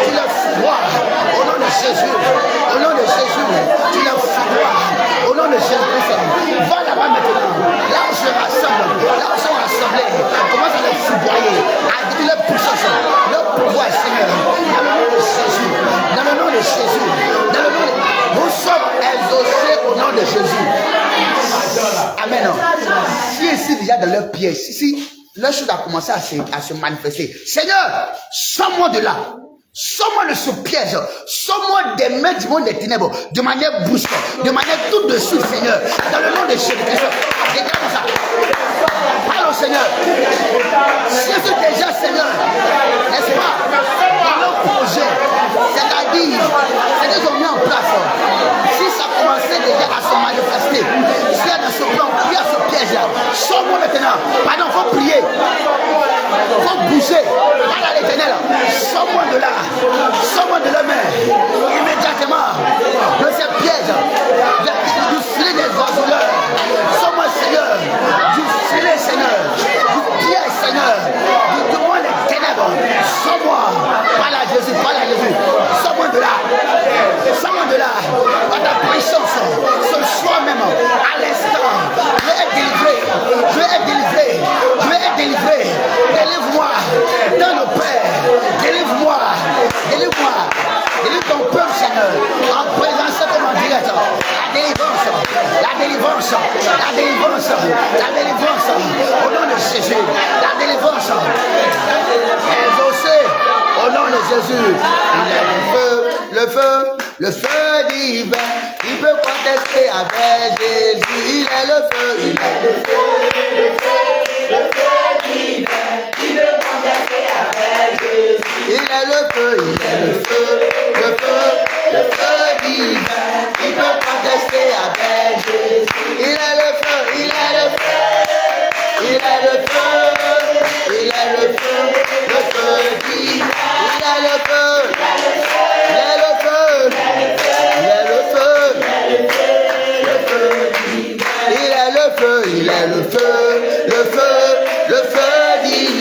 tu les foudroies, au nom de Jésus, au nom de Jésus, tu les foudroies, au nom de Jésus, va là-bas maintenant, là où je rassemble, là où sont rassemblés, commence à les foudroyer, à dire leur puissance, leur pouvoir, Seigneur, dans le nom de Jésus, dans le nom de Jésus, dans le nom de... Nous sommes exaucés au nom de Jésus. Amen. Si ici déjà dans leur pièce, si leur chose a commencé à se manifester, Seigneur, sors-moi de là. Sors-moi de ce piège, sors-moi des mains du monde des ténèbres, de manière brusque, de manière tout de suite, Seigneur, dans le nom de Jésus-Christ. Déclare ça. Parle au Seigneur. Si je suis déjà, Seigneur, n'est-ce pas, dans leur projet, c'est-à-dire, ce qu'ils ont mis en place, si ça commençait déjà à se manifester, si dans ce plan, il y a ce piège-là, sors-moi maintenant. Pardon, il faut prier, il faut bouger. Parle à l'Éternel, sors-moi de là. Sors-moi de la main, immédiatement, de ces pièges, du filet des oiseleurs. Sors-moi, Seigneur, du filet, Seigneur, du piège, Seigneur, du moins les ténèbres. Sors-moi, parle à Jésus, sors-moi de là, par ta puissance, ce soir même, à l'instant, je vais être délivré, délivre-moi, dans le Père, délivre-moi, délivre ton peuple, Seigneur, en présence comme en direct, la délivrance, au nom de Jésus, la délivrance, exaucé, au nom de Jésus, il est le feu divin, il peut contester avec Jésus, il est le feu divin, il peut contester avec Jésus, il est le feu divin, il peut contester avec Jésus, il est le feu, il est le feu divin, il est le feu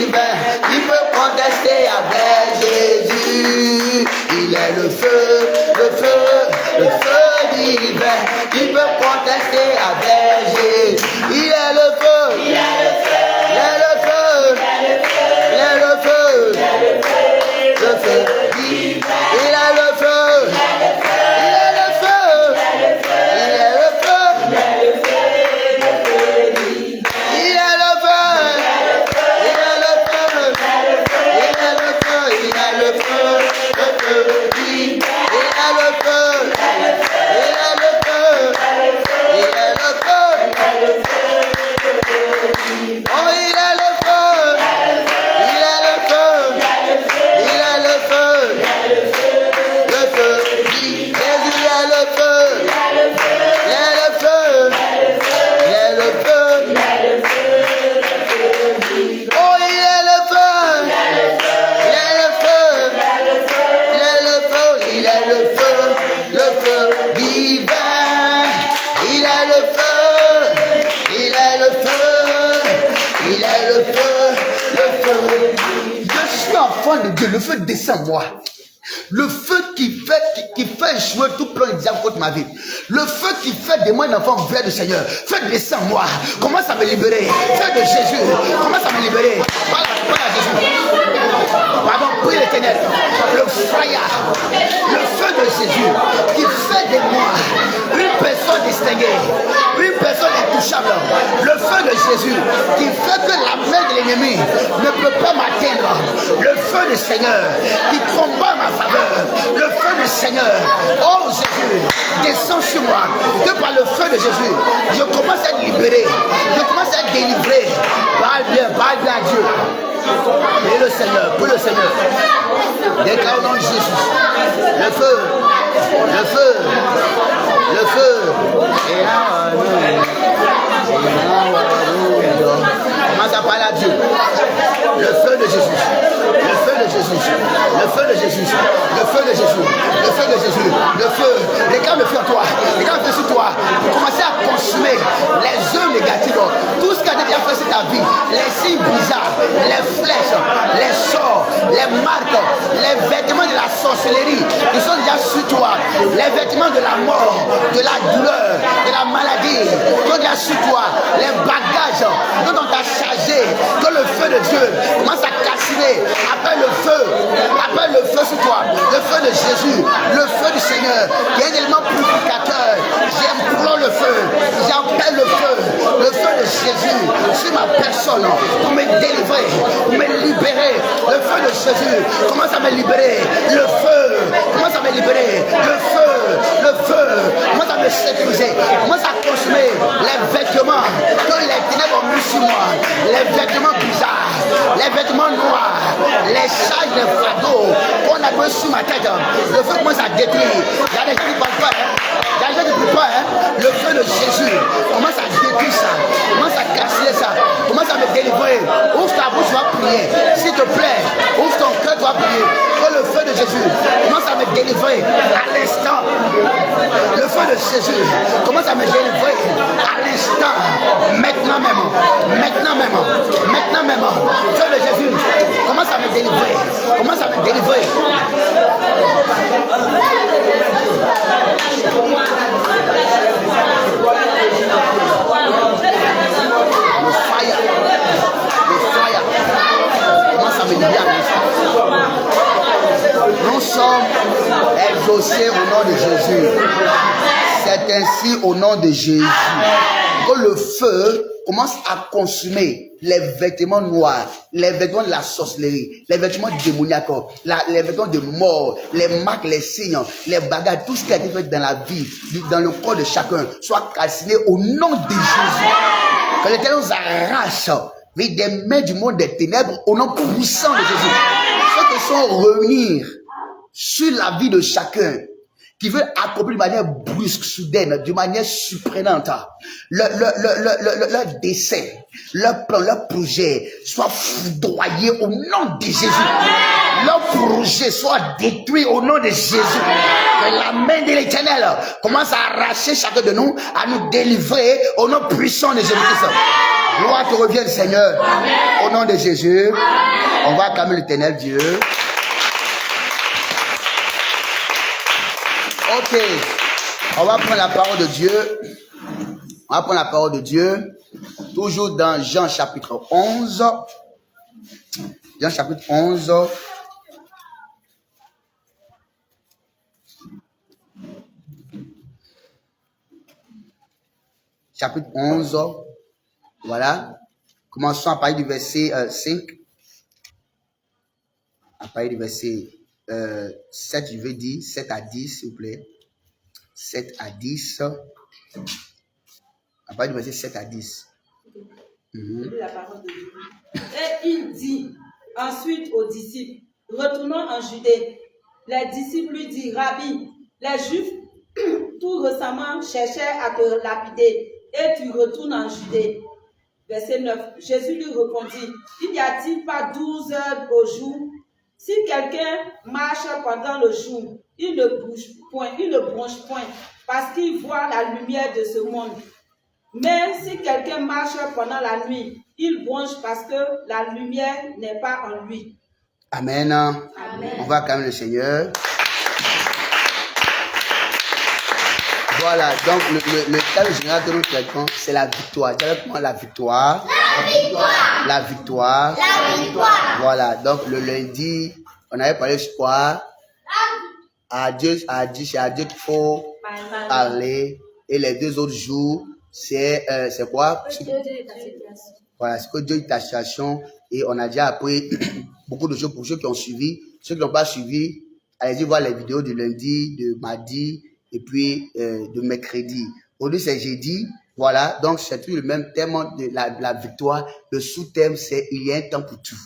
divin, il peut contester avec Jésus, il est le feu divin, il peut contester avec Jésus, il est le feu, il est le feu, il est le feu, le feu divin, il est le feu, il est le feu, il est le feu, il est le enfant de Dieu, le feu descend moi. Le feu qui fait échouer tout plan de diable contre ma vie. Le feu qui fait de moi un enfant vrai du Seigneur. Fais descendre moi. Commence à me libérer. Feu de Jésus. Commence à me libérer. Parle à Jésus. Pardon, prie l'Éternel. Le fire. Le feu de Jésus qui fait de moi une personne distinguée. Une personne intouchable. Le feu de Jésus qui fait que la main de l'ennemi ne peut pas m'atteindre. Le feu du Seigneur qui combat ma faveur. Le feu du Seigneur. Oh Jésus, descends sur moi. Que par le feu de Jésus, je commence à être libéré. Je commence à être délivré. Parle bien à Dieu. Et le Seigneur, pour le Seigneur. Déclare au nom de Jésus. Le feu. Le feu. Le feu. Et là, commence à parler à Dieu. Le feu de Jésus. Le feu de Jésus. Le feu de Jésus. Le feu de Jésus. Le feu de Jésus. Le feu. Réclame le feu en toi. Réclame le feu sur toi. Pour commencer à consumer les œuvres négatives. Tout ce qui a déjà fait sur ta vie. Les signes bizarres. Les flèches. Les sorts. Les marques. Les vêtements de la sorcellerie. Qui sont déjà sur toi. Les vêtements de la mort. De la douleur. De la maladie. Qui sont déjà sur toi. Les bagages dont on t'a chargé. Que le feu de Dieu commence à calciner. Appelle le feu. Appelle le feu sur toi. Le feu de Jésus. Le feu du Seigneur. Qui est un élément purificateur. J'implore le feu. J'appelle le feu. Le feu de Jésus sur ma personne. Pour me délivrer. Pour me libérer. Le feu de Jésus commence à me libérer. Le feu commence à me libérer. Le feu. Le feu commence à me sécuriser. Commence à consommer les vêtements que les ténèbres ont mis sur moi. Les vêtements bizarres. Les vêtements noirs. Les charges, les fardeaux qu'on a mis sur ma tête. Le feu commence à détruire. Il y a des gens qui ne parlent pas. Il y a des gens qui ne parlent pas. Le feu de Jésus commence à détruire ça. Commence à casser ça. Commence à me délivrer. Ouvre ta bouche, tu vas prier. S'il te plaît, ouvre ton cœur, tu vas prier. Que le feu de Jésus commence à me délivrer à l'instant. Le feu de Jésus commence à me délivrer à l'instant. Maintenant même. Maintenant même. Maintenant même. Feu de Jésus commence à me délivrer. Commence à me délivrer. Le fire. Commence à me libérer à l'instant. Nous sommes exaucés au nom de Jésus. C'est ainsi au nom de Jésus que le feu commence à consumer les vêtements noirs, les vêtements de la sorcellerie, les vêtements démoniaques, les vêtements de mort, les marques, les signes, les bagages, tout ce qui a été fait dans la vie, dans le corps de chacun, soit calciné au nom de Jésus. Que l'Éternel nous arrache des mains du monde des ténèbres au nom puissant de Jésus. Ceux qui sont revenir sur la vie de chacun, qui veut accomplir de manière brusque, soudaine, de manière surprenante, leur dessein, leur plan, leur projet soit foudroyé au nom de Jésus. Leur projet soit détruit au nom de Jésus. Que la main de l'Éternel commence à arracher chacun de nous, à nous délivrer au nom puissant de Jésus-Christ. Gloire te revienne, Seigneur. Au nom de Jésus, on va acclamer l'Éternel Dieu. Ok, on va prendre la parole de Dieu. On va prendre la parole de Dieu. Toujours dans Jean chapitre 11. Jean chapitre 11. Chapitre 11. Voilà. Commençons à parler du verset 5. À parler du verset 7, je veux dire, 7 à 10, s'il vous plaît. 7 à 10. À partir du verset 7 à 10. La parole de Dieu. Et il dit ensuite aux disciples, retournons en Judée. Les disciples lui disent, Rabbi, les Juifs tout récemment cherchaient à te lapider, et tu retournes en Judée. Verset 9. Jésus lui répondit, il n'y a-t-il pas 12 heures au jour? Si quelqu'un marche pendant le jour, il ne bronche point, parce qu'il voit la lumière de ce monde. Mais si quelqu'un marche pendant la nuit, il bronche parce que la lumière n'est pas en lui. Amen. Amen. On va acclamer le Seigneur. Voilà, donc le thème général que nous traitons, c'est la victoire. Dis avec moi la victoire. La victoire. La victoire. La victoire. Voilà, donc le lundi, on avait parlé, je crois, c'est à Dieu qu'il faut parler. Et les 2 autres jours, c'est quoi? Voilà, c'est que Dieu est ta situation. Et on a déjà appris beaucoup de choses pour ceux qui ont suivi. Ceux qui n'ont pas suivi, allez-y voir les vidéos du lundi, de mardi et puis de mercredi. Aujourd'hui, c'est jeudi. Voilà, donc c'est tout le même thème de la victoire. Le sous-thème, c'est il y a un temps pour tout.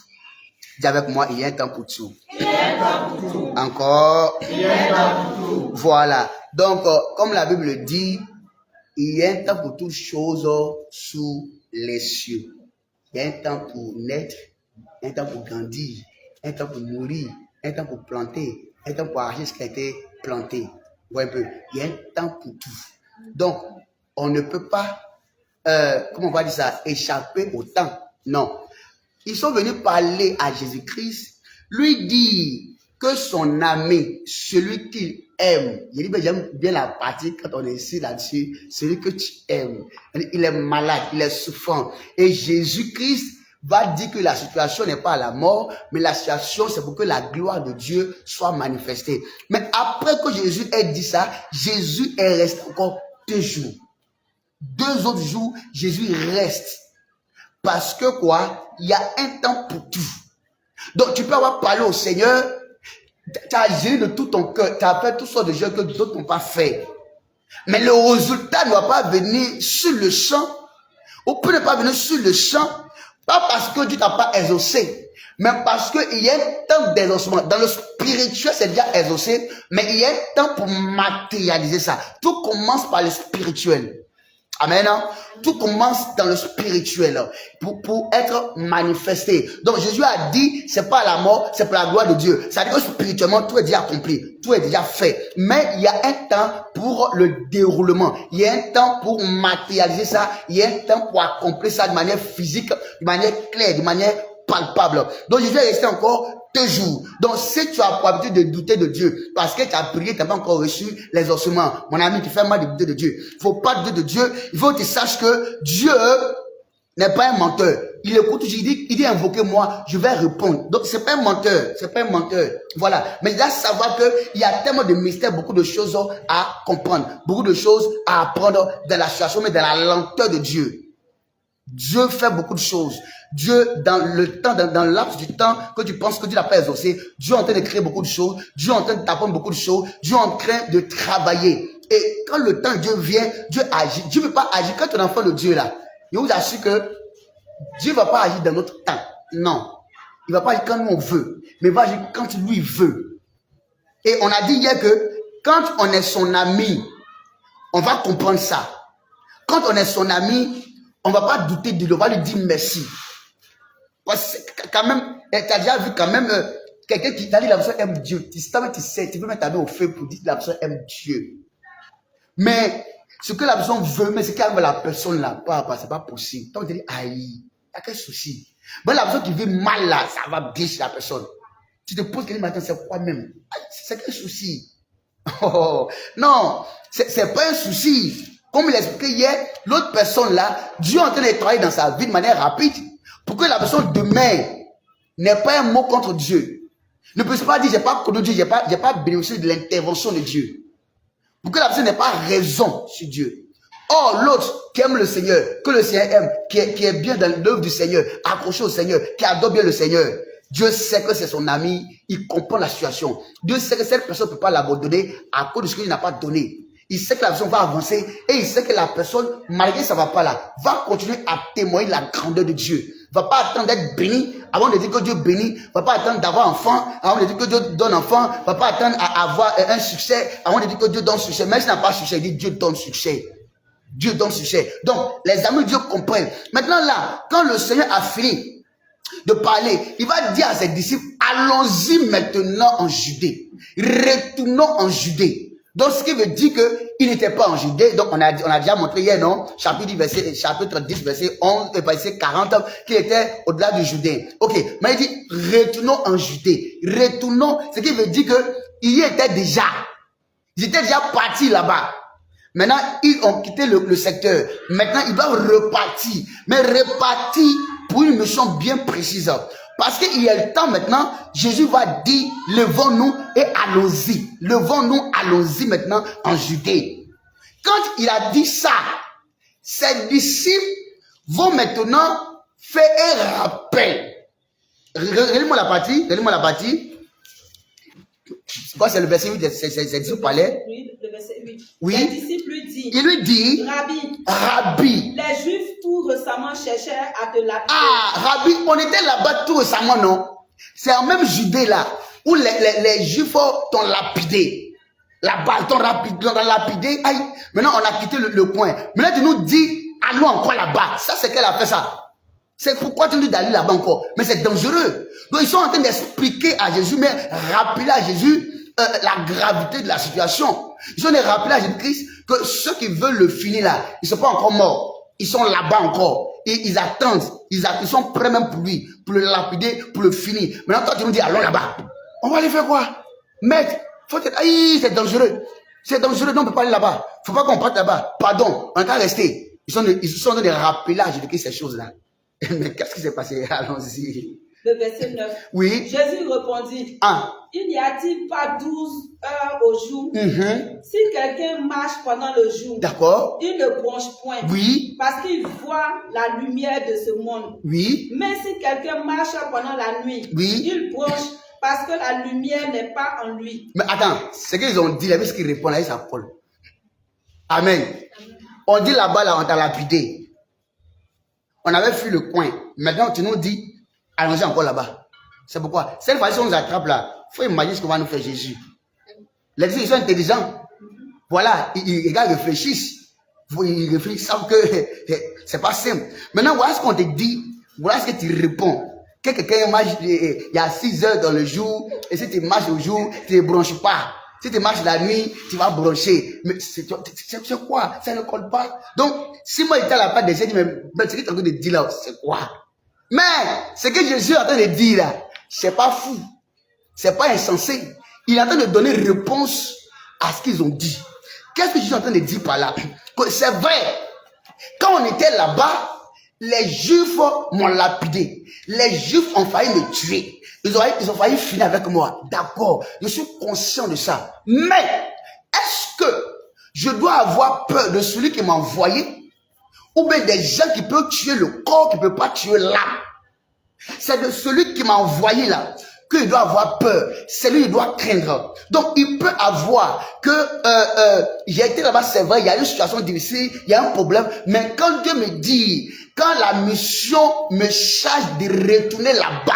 Dis avec moi, il y a un temps pour tout. Il y a un temps pour tout. Encore. Il y a un temps pour tout. Voilà. Donc, comme la Bible le dit, il y a un temps pour toutes choses sous les cieux. Il y a un temps pour naître, un temps pour grandir, un temps pour mourir, un temps pour planter, un temps pour arracher ce qui a été planté. Vous voyez un peu. Il y a un temps pour tout. Donc, on ne peut pas, comment on va dire ça, échapper au temps. Non. Ils sont venus parler à Jésus-Christ, lui dire que son ami, celui qu'il aime, je dis, j'aime bien la partie quand on est ici là-dessus, celui que tu aimes, il est malade, il est souffrant. Et Jésus-Christ va dire que la situation n'est pas la mort, mais la situation c'est pour que la gloire de Dieu soit manifestée. Mais après que Jésus ait dit ça, Jésus est resté encore 2 jours. 2 autres jours, Jésus reste. Parce que quoi? Il y a un temps pour tout. Donc tu peux avoir parlé au Seigneur, tu as géré de tout ton cœur, tu as fait toutes sortes de choses que d'autres n'ont pas fait. Mais le résultat ne va pas venir sur le champ, ou peut ne pas venir sur le champ, pas parce que Dieu t'a pas exaucé, mais parce qu'il y a un temps d'exaucement. Dans le spirituel, c'est déjà exaucé, mais il y a un temps pour matérialiser ça. Tout commence par le spirituel. Amen. Tout commence dans le spirituel pour être manifesté. Donc Jésus a dit, c'est pas la mort, c'est pour la gloire de Dieu. Ça veut dire que spirituellement, tout est déjà accompli, tout est déjà fait. Mais il y a un temps pour le déroulement. Il y a un temps pour matérialiser ça. Il y a un temps pour accomplir ça de manière physique, de manière claire, de manière palpable. Donc Jésus est resté encore 2 jours. Donc si tu as pour habitude de douter de Dieu, parce que tu as prié, tu n'as pas encore reçu les ossements, mon ami, tu fais mal de douter de Dieu. Il ne faut pas douter de Dieu. Il faut que tu saches que Dieu n'est pas un menteur. Il écoute, il dit invoquez-moi, je vais répondre. Donc c'est pas un menteur, c'est pas un menteur. Voilà. Mais il doit savoir qu'il y a tellement de mystères, beaucoup de choses à comprendre, beaucoup de choses à apprendre dans la situation, mais dans la lenteur de Dieu. Dieu fait beaucoup de choses. Dieu, dans le temps, dans le laps du temps que tu penses que Dieu n'a pas exaucé, Dieu est en train de créer beaucoup de choses. Dieu est en train de t'apprendre beaucoup de choses. Dieu est en train de travailler. Et quand le temps de Dieu vient, Dieu agit. Dieu ne peut pas agir. Quand tu es un enfant de Dieu là, je vous assure que Dieu ne va pas agir dans notre temps. Non. Il ne va pas agir quand nous on veut. Mais il va agir quand lui veut. Et on a dit hier que quand on est son ami, on va comprendre ça. Quand on est son ami, on ne va pas douter de lui, on va lui dire merci. Parce que quand même, tu as déjà vu quand même quelqu'un qui t'a dit la personne aime Dieu. Tu sais, tu peux mettre ta main au feu pour dire que la personne aime Dieu. Mais ce que la personne veut, mais c'est qu'elle veut la personne là, c'est pas possible. Donc tu dis, aïe, il y a quel souci? Mais la personne qui vit mal là, ça va bien chez la personne. Tu te poses quelqu'un matin, c'est quoi même? C'est quel souci? Oh, non, c'est pas un souci. Comme il a expliqué hier, l'autre personne là, Dieu est en train de travailler dans sa vie de manière rapide pour que la personne demeure n'ait pas un mot contre Dieu. Ne peut pas dire, j'ai pas connu Dieu, j'ai pas bénéficié de l'intervention de Dieu. Pour que la personne n'ait pas raison sur Dieu. Or, l'autre qui aime le Seigneur, que le Seigneur aime, qui est bien dans l'œuvre du Seigneur, accroché au Seigneur, qui adore bien le Seigneur, Dieu sait que c'est son ami, il comprend la situation. Dieu sait que cette personne ne peut pas l'abandonner à cause de ce qu'il n'a pas donné. Il sait que la personne va avancer et il sait que la personne, malgré ça ne va pas là, va continuer à témoigner la grandeur de Dieu. Va pas attendre d'être béni avant de dire que Dieu bénit. Va pas attendre d'avoir enfant avant de dire que Dieu donne enfant. Va pas attendre à avoir un succès avant de dire que Dieu donne succès. Même s'il n'a pas succès, il dit Dieu donne succès. Dieu donne succès. Donc, les amis de Dieu comprennent. Maintenant là, quand le Seigneur a fini de parler, il va dire à ses disciples, allons-y maintenant en Judée. Retournons en Judée. Donc, ce qui veut dire qu'il n'était pas en Judée. Donc, on a déjà montré hier, non? Chapitre 10, verset 11, et verset 40, qu'il était au-delà du Judée. Ok, mais il dit, retournons en Judée. Retournons, ce qui veut dire qu'il y était déjà. Ils étaient déjà partis là-bas. Maintenant, ils ont quitté le secteur. Maintenant, ils doivent repartir. Mais repartir pour une mission bien précise. Parce qu'il y a le temps maintenant, Jésus va dire, levons-nous et allons-y. Levons-nous, allons-y maintenant en Judée. Quand il a dit ça, ses disciples vont maintenant faire un rappel. Regardez-moi la partie. Quoi, c'est le verset 8, c'est disciples parlaient. Oui, le verset 8. Oui. Les disciples lui disent, Il lui dit, Rabbi. Les Juifs tout récemment cherchèrent à te lapider. Ah, Rabbi, on était là-bas tout récemment, non? C'est en même Judée là, où les Juifs t'ont lapidé. Là-bas, t'ont lapidé. Aïe, maintenant on a quitté le coin. Maintenant tu nous dis, allons encore là-bas. Ça, c'est qu'elle a fait ça. C'est pourquoi tu nous dis d'aller là-bas encore. Mais c'est dangereux. Donc ils sont en train d'expliquer à Jésus, mais rappeler à Jésus la gravité de la situation. Ils ont rappelé à Jésus-Christ que ceux qui veulent le finir là, ils ne sont pas encore morts. Ils sont là-bas encore. Et ils attendent. Ils sont prêts même pour lui, pour le lapider, pour le finir. Maintenant, toi, tu nous dis, allons là-bas. On va aller faire quoi? Maître, aïe, c'est dangereux. C'est dangereux, non, on ne peut pas aller là-bas. Il ne faut pas qu'on parte là-bas. Pardon, on est qu'à rester. Ils sont en train de rappeler à Jésus-Christ ces choses-là. Mais qu'est-ce qui s'est passé? Allons-y. Le verset 9. Oui. Jésus répondit, il n'y a-t-il pas 12 heures au jour? Si quelqu'un marche pendant le jour, d'accord, il ne bronche point, oui, parce qu'il voit la lumière de ce monde. Oui. Mais si quelqu'un marche pendant la nuit, oui, il bronche parce que la lumière n'est pas en lui. Mais attends, ce qu'ils ont dit, là, ce qu'ils répondent là, ça colle. Amen. On dit là-bas, là, on t'a lapidé. On avait fui le coin. Maintenant, tu nous dis, allons-y encore là-bas. C'est pourquoi, cette fois-ci, on nous attrape là. Il faut imaginer ce qu'on va nous faire Jésus. Les disciples, ils sont intelligents. Voilà, ils réfléchissent. Ils réfléchissent, ils savent que c'est pas simple. Maintenant, voilà ce qu'on te dit. Voilà ce que tu réponds. Que quelqu'un marche, il y a 6 heures dans le jour, et si tu marches au jour, tu ne bronches pas. Si tu marches la nuit, tu vas broncher. Mais c'est quoi? Ça ne colle pas. Donc, si moi j'étais à la part de Jésus, mais ce que tu es en train de dire là, c'est quoi? Mais, ce que Jésus est en train de dire là, c'est pas fou. C'est pas insensé. Il est en train de donner réponse à ce qu'ils ont dit. Qu'est-ce que Jésus est en train de dire par là? Que c'est vrai. Quand on était là-bas, les Juifs m'ont lapidé. Les Juifs ont failli me tuer. Ils ont failli finir avec moi. D'accord, je suis conscient de ça. Mais, est-ce que je dois avoir peur de celui qui m'a envoyé? Ou bien des gens qui peuvent tuer le corps, qui ne peuvent pas tuer l'âme? C'est de celui qui m'a envoyé là qu'il doit avoir peur. C'est lui qui doit craindre. Donc, il peut avoir que j'ai été là-bas, c'est vrai, il y a une situation difficile, il y a un problème. Mais quand Dieu me dit, quand la mission me charge de retourner là-bas,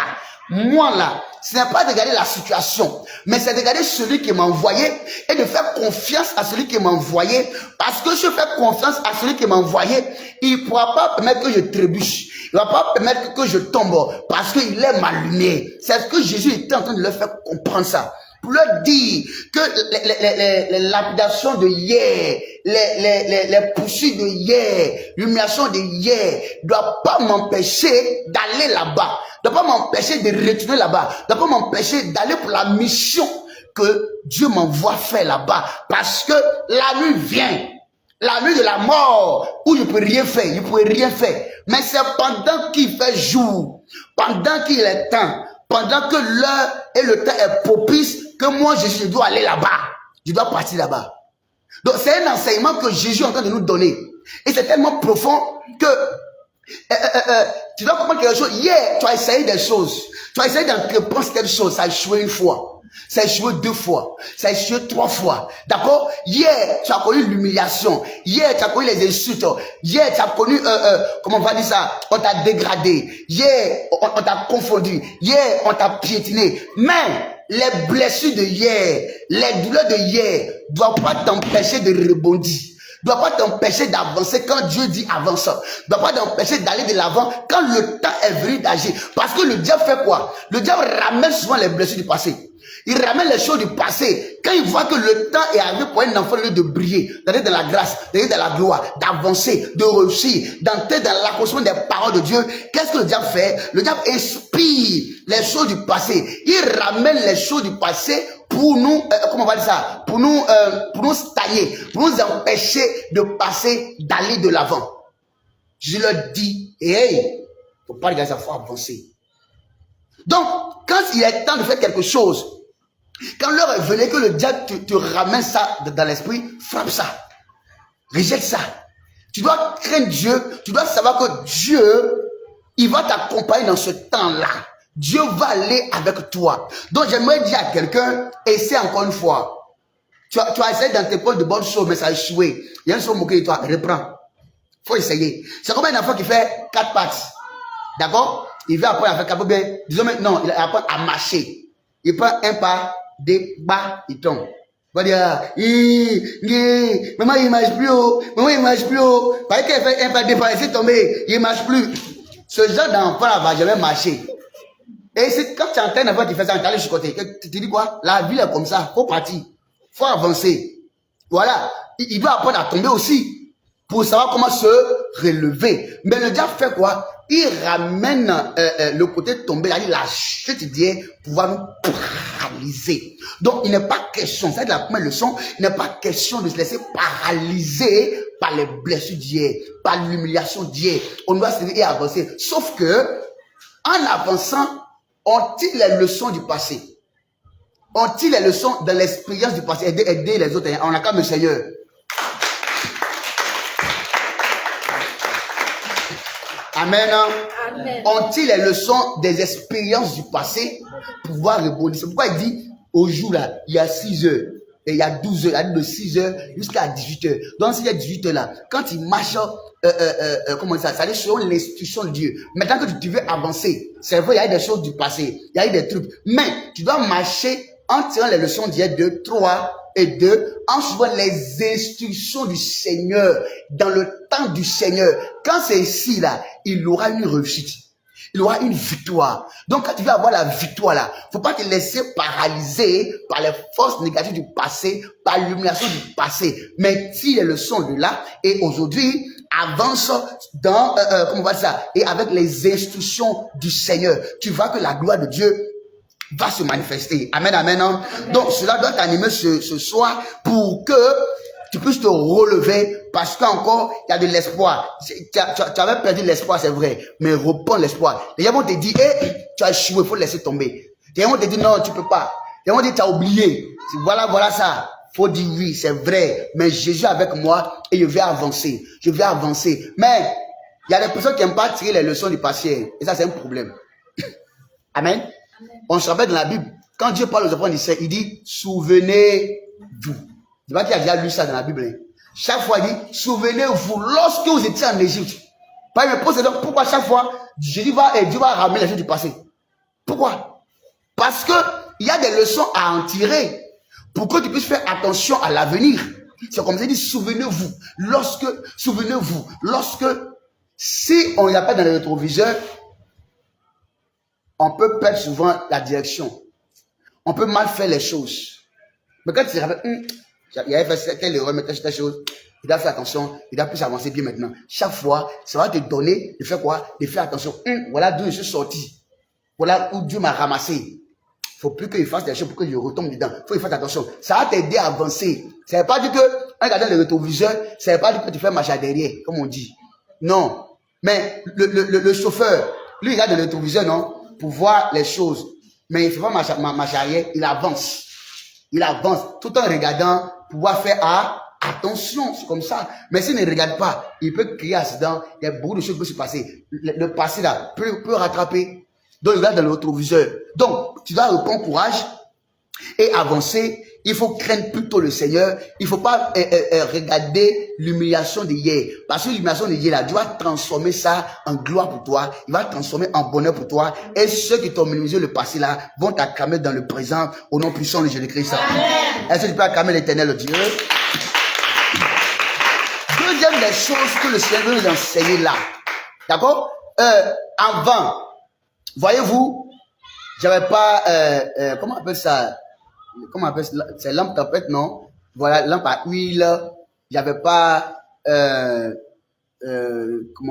moi là, ce n'est pas de regarder la situation, mais c'est de regarder celui qui m'a envoyé et de faire confiance à celui qui m'a envoyé. Parce que je fais confiance à celui qui m'a envoyé, il ne pourra pas permettre que je trébuche. Il ne va pas permettre que je tombe parce qu'il est ma lumière. C'est ce que Jésus était en train de leur faire comprendre ça. Pour leur dire que les lapidations de hier, les poursuites de hier, l'humiliation de hier ne doit pas m'empêcher d'aller là-bas, ne doit pas m'empêcher de retourner là-bas, ne doit pas m'empêcher d'aller pour la mission que Dieu m'envoie faire là-bas. Parce que la nuit vient. La nuit de la mort, où je ne peux rien faire, je ne peux rien faire. Mais c'est pendant qu'il fait jour, pendant qu'il est temps, pendant que l'heure et le temps est propice, que moi je dois aller là-bas. Je dois partir là-bas. Donc c'est un enseignement que Jésus est en train de nous donner. Et c'est tellement profond que tu dois comprendre quelque chose. Hier, tu as essayé des choses. Tu as essayé d'entreprendre quelque chose, ça a échoué une fois. Ça a échoué 2 fois. Ça a échoué 3 fois. D'accord? Hier, tu as connu l'humiliation. Hier, tu as connu les insultes. Hier, tu as connu, comment on va dire ça? On t'a dégradé. Hier, on t'a confondu. Hier, on t'a piétiné. Mais, les blessures de hier, les douleurs de hier, ne doivent pas t'empêcher de rebondir. Ne doit pas t'empêcher d'avancer quand Dieu dit avance. Ne doit pas t'empêcher d'aller de l'avant quand le temps est venu d'agir. Parce que le diable fait quoi? Le diable ramène souvent les blessures du passé. Il ramène les choses du passé. Quand il voit que le temps est arrivé pour un enfant de briller, d'aller dans la grâce, d'aller dans la gloire, d'avancer, de réussir, d'entrer dans l'accomplissement des paroles de Dieu, qu'est-ce que le diable fait? Le diable inspire les choses du passé. Il ramène les choses du passé pour nous, comment on va dire ça? Pour nous stagner, pour nous empêcher de passer, d'aller de l'avant. Je leur dis, hey, faut pas regarder ça, faut avancer. Donc, quand il est temps de faire quelque chose, quand l'heure est venue que le diable te ramène ça dans l'esprit, frappe ça. Rejette ça. Tu dois craindre Dieu. Tu dois savoir que Dieu, il va t'accompagner dans ce temps-là. Dieu va aller avec toi. Donc, j'aimerais dire à quelqu'un, essaie encore une fois. Tu as essayé d'entreprendre de bonnes choses, mais ça a échoué. Il y a une chose moquée de toi, reprends. Faut essayer. C'est comme un enfant qui fait 4 pattes. D'accord? Il veut apprendre à faire 4 pattes. Disons maintenant, il apprend à marcher. Il prend un pas, des bas, il tombe. Il va dire, maman, il marche plus haut. Maman, il marche plus haut. Parce qu'il fait un pas, des pas, il s'est tombé. Il marche plus. Ce genre d'enfant va jamais marcher. Et c'est quand tu entends un enfant qui fait ça, tu allais chicoter. Tu te dis quoi? La vie est comme ça. Faut partir. Faut avancer. Voilà. Il doit apprendre à tomber aussi. Pour savoir comment se relever. Mais le diable fait quoi? Il ramène le côté tombé, la chute d'hier, pour pouvoir nous paralyser. Donc, il n'est pas question, c'est la première leçon, il n'est pas question de se laisser paralyser par les blessures d'hier, par l'humiliation d'hier. On doit se lever et avancer. Sauf que, en avançant, on tire les leçons du passé. On tire les leçons de l'expérience du passé, aider les autres. On acclame le Seigneur. Amen. Amen. On tire les leçons des expériences du passé pour pouvoir rebondir. C'est pourquoi il dit, au jour là, il y a 6 heures, et il y a 12 heures, il y a de 6 heures jusqu'à 18 heures. Donc, s'il y a 18 heures là, quand il marche, comment ça allait selon l'instruction de Dieu. Maintenant que tu veux avancer, c'est vrai, il y a des choses du passé, il y a eu des trucs, mais tu dois marcher en tirant les leçons d'hier, 2, 3 et 2, en suivant les instructions du Seigneur, dans le temps du Seigneur. Quand c'est ici, là, il aura une réussite. Il aura une victoire. Donc, quand tu veux avoir la victoire, là, faut pas te laisser paralyser par les forces négatives du passé, par l'humiliation du passé. Mais tire les leçons de là, et aujourd'hui, avance dans, comment on va dire ça, et avec les instructions du Seigneur. Tu vois que la gloire de Dieu va se manifester. Amen, amen. Amen. Donc, cela doit t'animer ce soir pour que tu puisses te relever parce qu'encore, il y a de l'espoir. Tu avais perdu l'espoir, c'est vrai, mais reprends l'espoir. Les gens vont te dire, hey, tu as échoué, il faut laisser tomber. Les gens vont te dire, non, tu peux pas. Les gens vont te dire, tu as oublié. Voilà ça. Faut dire oui, c'est vrai, mais Jésus est avec moi et je vais avancer. Je vais avancer. Mais, il y a des personnes qui n'aiment pas tirer les leçons du passé. Et ça, c'est un problème. Amen. On se rappelle dans la Bible, quand Dieu parle aux enfants d'Israël, il dit, souvenez-vous. Je ne sais pas qui a déjà lu ça dans la Bible. Chaque fois, il dit, souvenez-vous, lorsque vous étiez en Égypte. Par exemple, pose donc pourquoi chaque fois, Dieu va ramener les choses du passé. Pourquoi? Parce que il y a des leçons à en tirer pour que tu puisses faire attention à l'avenir. C'est comme ça, il dit, souvenez-vous, lorsque, si on n'y a pas dans le rétroviseur, on peut perdre souvent la direction. On peut mal faire les choses. Mais quand tu te rappelles, il avait fait telle erreur, mais telle chose, il doit faire attention, il doit plus avancer bien maintenant. Chaque fois, ça va te donner de faire quoi? De faire attention. Voilà d'où je suis sorti. Voilà où Dieu m'a ramassé. Il ne faut plus qu'il fasse des choses pour que je retombe dedans. Il faut qu'il fasse attention. Ça va t'aider à avancer. Ça ne veut pas dire que, en regardant le rétroviseur, ça ne veut pas dire que tu fais marcher derrière, comme on dit. Non. Mais le chauffeur, lui, il regarde le rétroviseur, non? Pour voir les choses. Mais il ne fait pas marcher arrière, il avance. Il avance tout en regardant, pouvoir faire attention, c'est comme ça. Mais s'il ne regarde pas, il peut créer accident, il y a beaucoup de choses qui peuvent se passer. Le passé là peut rattraper. Donc il regarde dans le rétroviseur. Donc tu dois reprendre courage et avancer. Il faut craindre plutôt le Seigneur. Il ne faut pas regarder l'humiliation d'hier. Parce que l'humiliation d'hier, là, Dieu va transformer ça en gloire pour toi. Il va transformer en bonheur pour toi. Et ceux qui t'ont minimisé le passé, là, vont t'acclamer dans le présent au nom puissant de Jésus-Christ. Est-ce que tu peux acclamer l'Éternel, le Dieu? Deuxième des choses que le Seigneur veut nous enseigner là. D'accord? Avant, voyez-vous, j'avais pas, comment on appelle ça? comment on appelle ça? C'est lampe tempête, non? Voilà, lampe à huile. Il n'y avait pas, comment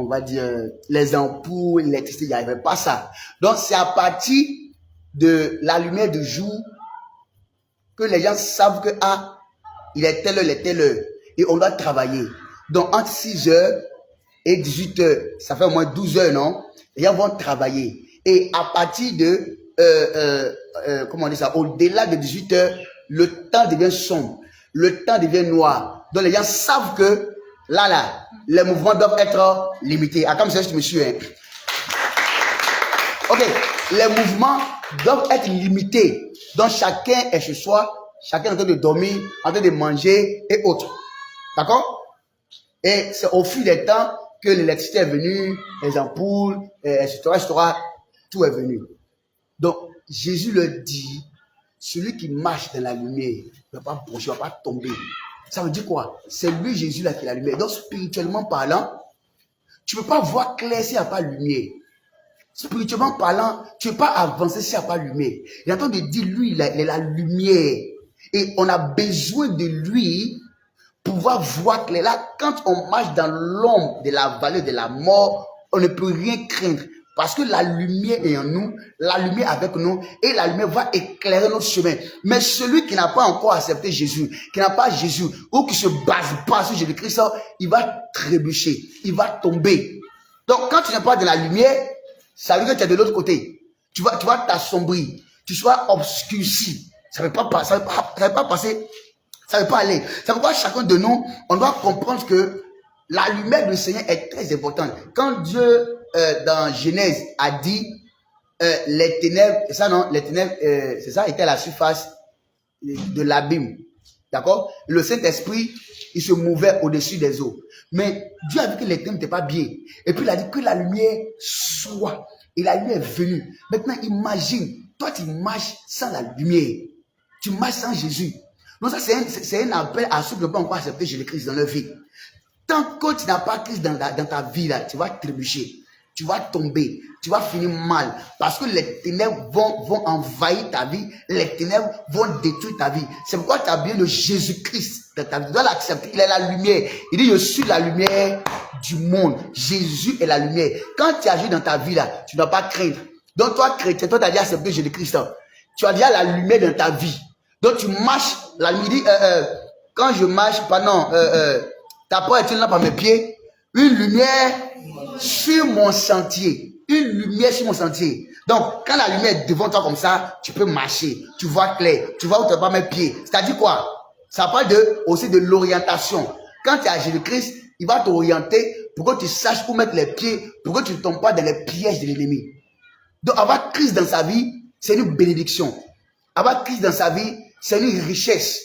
on va dire, les ampoules, l'électricité, il n'y avait pas ça. Donc, c'est à partir de la lumière du jour que les gens savent que, ah, il est telle heure, et on doit travailler. Donc, entre 6h et 18h, ça fait au moins 12 heures, non? Les gens vont travailler. Et à partir de, comment on dit ça, au-delà de 18h, le temps devient sombre, le temps devient noir. Donc, les gens savent que, là, les mouvements doivent être limités. Ah, comme ça, je me suis, hein. Ok, les mouvements doivent être limités. Donc, chacun est chez soi. Chacun est en train de dormir, en train de manger et autres. D'accord? Et c'est au fil des temps que l'électricité est venue, les ampoules, etc., tout est venu. Donc, Jésus le dit, celui qui marche dans la lumière ne va pas bouger, ne va pas tomber. Ça veut dire quoi? C'est lui, Jésus, là, qui est la lumière. Donc, spirituellement parlant, tu ne peux pas voir clair s'il n'y a pas de lumière. Spirituellement parlant, tu ne peux pas avancer s'il n'y a pas de lumière. Il est en train de dire, lui, il est la lumière. Et on a besoin de lui pour pouvoir voir clair. Là, quand on marche dans l'ombre de la vallée de la mort, on ne peut rien craindre. Parce que la lumière est en nous, la lumière avec nous, et la lumière va éclairer notre chemin. Mais celui qui n'a pas encore accepté Jésus, qui n'a pas Jésus, ou qui ne se base pas sur Jésus-Christ, il va trébucher, il va tomber. Donc, quand tu n'es pas de la lumière, ça veut dire que tu es de l'autre côté. Tu vas t'assombrir, tu seras obscurci. Ça ne va pas passer, ça ne va pas aller. C'est pourquoi chacun de nous, on doit comprendre que la lumière du Seigneur est très importante. Quand Dieu, dans Genèse, a dit les ténèbres, c'est ça non? Les ténèbres, c'est ça, était à la surface de l'abîme. D'accord? Le Saint-Esprit, il se mouvait au-dessus des eaux. Mais Dieu a vu que les ténèbres n'étaient pas bien. Et puis il a dit que la lumière soit. Et la lumière est venue. Maintenant, imagine, toi tu marches sans la lumière. Tu marches sans Jésus. Donc ça, c'est un appel à ceux qui n'ont pas encore accepté Jésus-Christ dans leur vie. Tant que tu n'as pas Christ dans ta vie, là, tu vas trébucher. Tu vas tomber. Tu vas finir mal. Parce que les ténèbres vont envahir ta vie. Les ténèbres vont détruire ta vie. C'est pourquoi tu as besoin de Jésus-Christ dans ta vie. Tu dois l'accepter. Il est la lumière. Il dit, je suis la lumière du monde. Jésus est la lumière. Quand tu agis dans ta vie, là, tu ne dois pas craindre. Donc toi, chrétien, toi, tu as déjà accepté Jésus-Christ. Tu as déjà la lumière dans ta vie. Donc tu marches, la nuit, quand je marche, ta porte est là par mes pieds, une lumière sur mon sentier. Une lumière sur mon sentier. Donc, quand la lumière est devant toi comme ça, tu peux marcher. Tu vois clair. Tu vois où tu vas mes pieds. C'est-à-dire quoi? Ça parle aussi de l'orientation. Quand tu es à Jésus-Christ, il va t'orienter pour que tu saches où mettre les pieds, pour que tu ne tombes pas dans les pièges de l'ennemi. Donc, avoir Christ dans sa vie, c'est une bénédiction. Avoir Christ dans sa vie, c'est une richesse.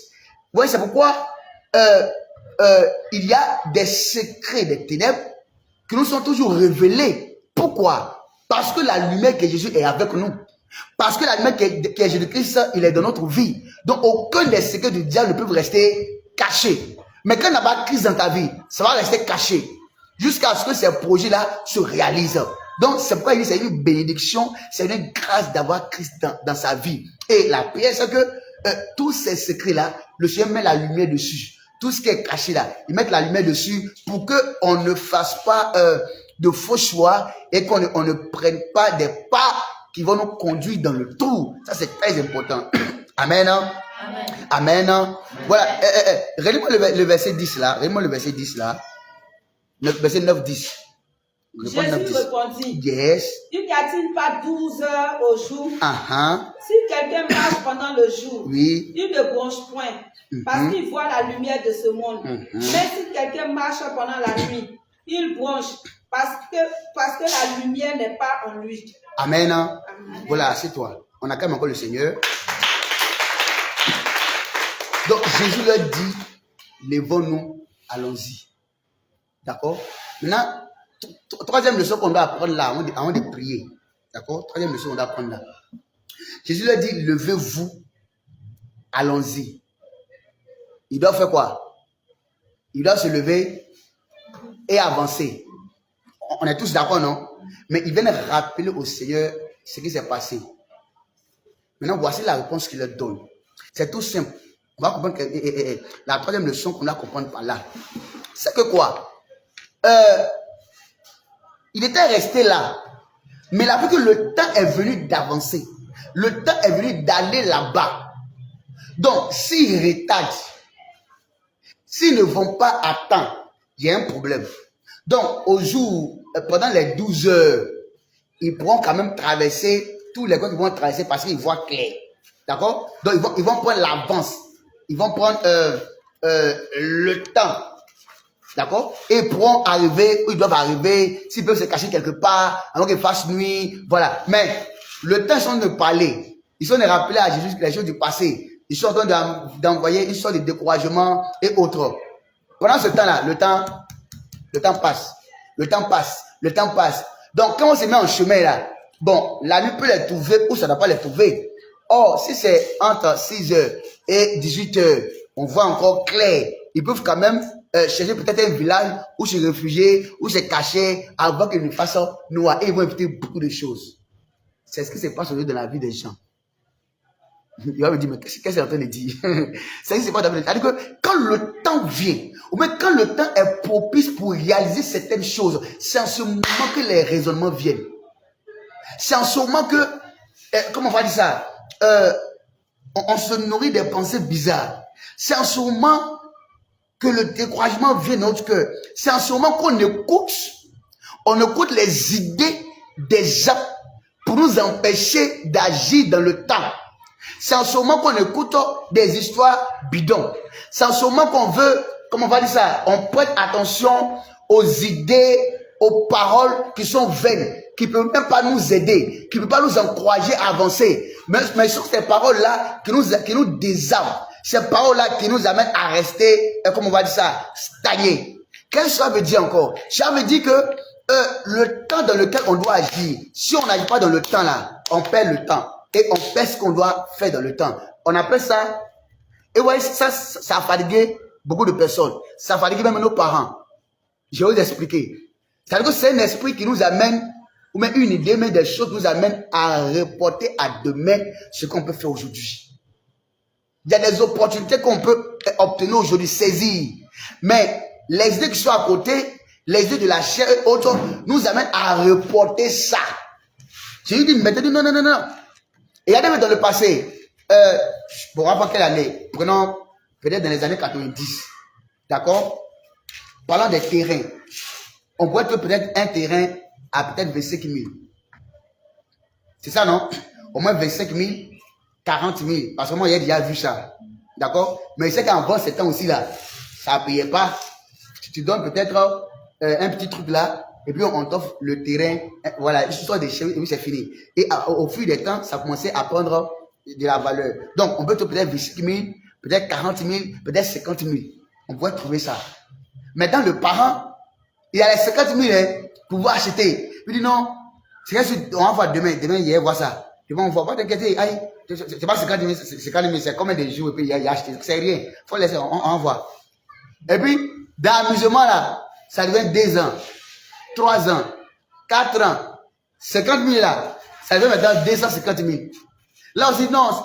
Vous voyez, c'est pourquoi il y a des secrets des ténèbres qui nous sont toujours révélés. Pourquoi? Parce que la lumière que Jésus est avec nous. Parce que la lumière qui est Jésus-Christ, il est dans notre vie. Donc, aucun des secrets du diable ne peut rester caché. Mais quand il n'y a pas Christ dans ta vie, ça va rester caché. Jusqu'à ce que ces projets-là se réalisent. Donc, c'est pourquoi il dit c'est une bénédiction, c'est une grâce d'avoir Christ dans sa vie. Et la prière, c'est que tous ces secrets-là, le Seigneur met la lumière dessus. Tout ce qui est caché là, il met la lumière dessus pour qu'on ne fasse pas de faux choix et qu'on ne prenne pas des pas qui vont nous conduire dans le trou. Ça, c'est très important. Amen. Amen. Amen. Amen. Voilà. Relis-moi le verset 10 là. Relis-moi le verset 10 là. Le verset 9-10. Jésus répondit, yes. Il n'y a-t-il pas 12 heures au jour? Si quelqu'un marche pendant le jour, oui, il ne bronche point, parce qu'il voit la lumière de ce monde. Mais si quelqu'un marche pendant la nuit, il bronche, parce que la lumière n'est pas en lui. Amen. Amen. Voilà, c'est toi. On acclame encore le Seigneur. Donc Jésus leur dit, levons-nous, allons-y. D'accord? Maintenant, troisième leçon qu'on doit apprendre là, avant de prier. D'accord? Troisième leçon qu'on doit apprendre là. Jésus leur dit, levez-vous, allons-y. Il doit faire quoi? Il doit se lever et avancer. On est tous d'accord, non? Mais il vient rappeler au Seigneur ce qui s'est passé. Maintenant, voici la réponse qu'il leur donne. C'est tout simple. On va comprendre que la troisième leçon qu'on doit comprendre par là, c'est que quoi? Il était resté là, mais il a vu que le temps est venu d'avancer. Le temps est venu d'aller là-bas. Donc, s'ils retardent, s'ils ne vont pas à temps, il y a un problème. Donc, au jour, pendant les 12 heures, ils pourront quand même traverser tous les coins qu'ils vont traverser parce qu'ils voient clair. D'accord? Donc, ils vont prendre l'avance. Ils vont prendre le temps. D'accord? Et ils pourront arriver où ils doivent arriver, s'ils peuvent se cacher quelque part, avant qu'il fasse nuit. Voilà. Mais le temps, ils sont en train de parler. Ils sont en train de rappeler à Jésus les choses du passé. Ils sont en train d'envoyer une sorte de découragement et autres. Pendant ce temps-là, le temps passe. Le temps passe. Le temps passe. Donc, quand on se met en chemin là, bon, la nuit peut les trouver ou ça ne doit pas les trouver. Or, si c'est entre 6h et 18h, on voit encore clair. Ils peuvent quand même chercher peut-être un village où se réfugier, où se cacher, avant qu'ils ne fassent noir. Et ils vont éviter beaucoup de choses. C'est ce qui se passe aujourd'hui dans la vie des gens. Il va me dire, mais qu'est-ce qu'il est en train de dire? C'est ce qui se passe dans la vie des gens. C'est-à-dire que quand le temps vient, ou même quand le temps est propice pour réaliser certaines choses, c'est en ce moment que les raisonnements viennent. C'est en ce moment que, comment on va dire ça? On se nourrit des pensées bizarres. C'est en ce moment que le découragement vient dans notre cœur. C'est en ce moment qu'on écoute les idées des gens pour nous empêcher d'agir dans le temps. C'est en ce moment qu'on écoute des histoires bidons. C'est en ce moment qu'on veut, comment on va dire ça, on prête attention aux idées, aux paroles qui sont vaines, qui ne peuvent même pas nous aider, qui ne peuvent pas nous encourager à avancer. Mais sur ces paroles-là qui nous désarment, ces paroles-là qui nous amènent à rester, comment on va dire ça, stagner. Qu'est-ce que ça veut dire encore? Ça veut dire que le temps dans lequel on doit agir, si on n'agit pas dans le temps là, on perd le temps. Et on perd ce qu'on doit faire dans le temps. On appelle ça, et ouais, ça a fatigué beaucoup de personnes. Ça a fatigué même nos parents. Je vais vous expliquer. C'est-à-dire que c'est un esprit qui nous amène, ou même une idée, mais des choses qui nous amènent à reporter à demain ce qu'on peut faire aujourd'hui. Il y a des opportunités qu'on peut obtenir aujourd'hui, saisir. Mais les idées qui sont à côté, les idées de la chair et autres, nous amènent à reporter ça. Je lui dis, maintenant, non. Et regardez même dans le passé, bon, on va voir quelle année, prenons peut-être dans les années 90, d'accord? Parlant des terrains, on pourrait trouver peut-être un terrain à peut-être 25 000. C'est ça, non? Au moins 25 000, 40 000, parce que moi, j'ai déjà vu ça, d'accord? Mais c'est qu'en ce temps aussi, là, ça ne payait pas. Tu donnes peut-être un petit truc là, et puis on t'offre le terrain, voilà, une histoire de cheveux, et puis c'est fini. Et au fil des temps, ça commençait à prendre de la valeur. Donc, on peut trouver peut-être 25 000, peut-être 40 000, peut-être 50 000. On pourrait trouver ça. Maintenant, le parent, il a les 50 000 pour pouvoir acheter. Il dit non, on va voir demain, il va voir ça. Demain, on va pas t'inquiéter, c'est pas 50 000, c'est combien de jours, et puis il a acheté. C'est rien. Il faut laisser, on voit. Et puis, dans l'amusement là, ça devient 2 ans. 3 ans, 4 ans, 50 000 là, ça veut maintenant 250 000. Là aussi, non,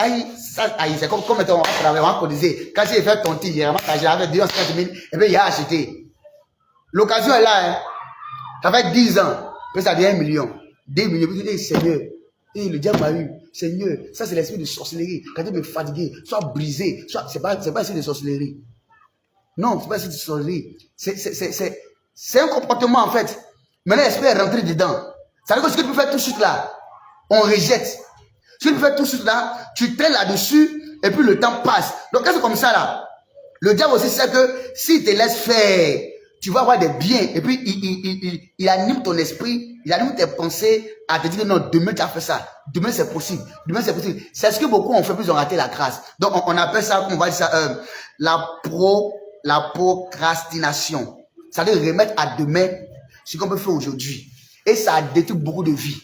c'est comme mettons, on va cotiser. Quand j'ai fait ton tir, j'ai fait 250 000, et puis il a acheté. L'occasion est là, hein. Ça fait 10 ans, puis ça devient 1 million. 2 millions, puis tu dis, Seigneur, et le diable m'a eu, Seigneur, ça c'est l'esprit de sorcellerie. Quand tu me fatigué, soit brisé, soit, c'est pas l'esprit de sorcellerie. Non, c'est pas l'esprit de sorcellerie. C'est un comportement en fait. Maintenant, l'esprit est rentré dedans. Ça veut dire que ce que tu peux faire tout de suite là, on rejette. Ce que tu peux faire tout de suite là, tu traînes là-dessus, et puis le temps passe. Donc, quand c'est comme ça là, le diable aussi sait que s'il te laisse faire, tu vas avoir des biens, et puis il anime ton esprit, il anime tes pensées à te dire non, demain tu as fait ça, demain c'est possible, demain c'est possible. C'est ce que beaucoup ont fait, puis ils ont raté la grâce. Donc, on appelle ça, on va dire ça, la procrastination. Ça veut remettre à demain ce qu'on peut faire aujourd'hui. Et ça a détruit beaucoup de vies.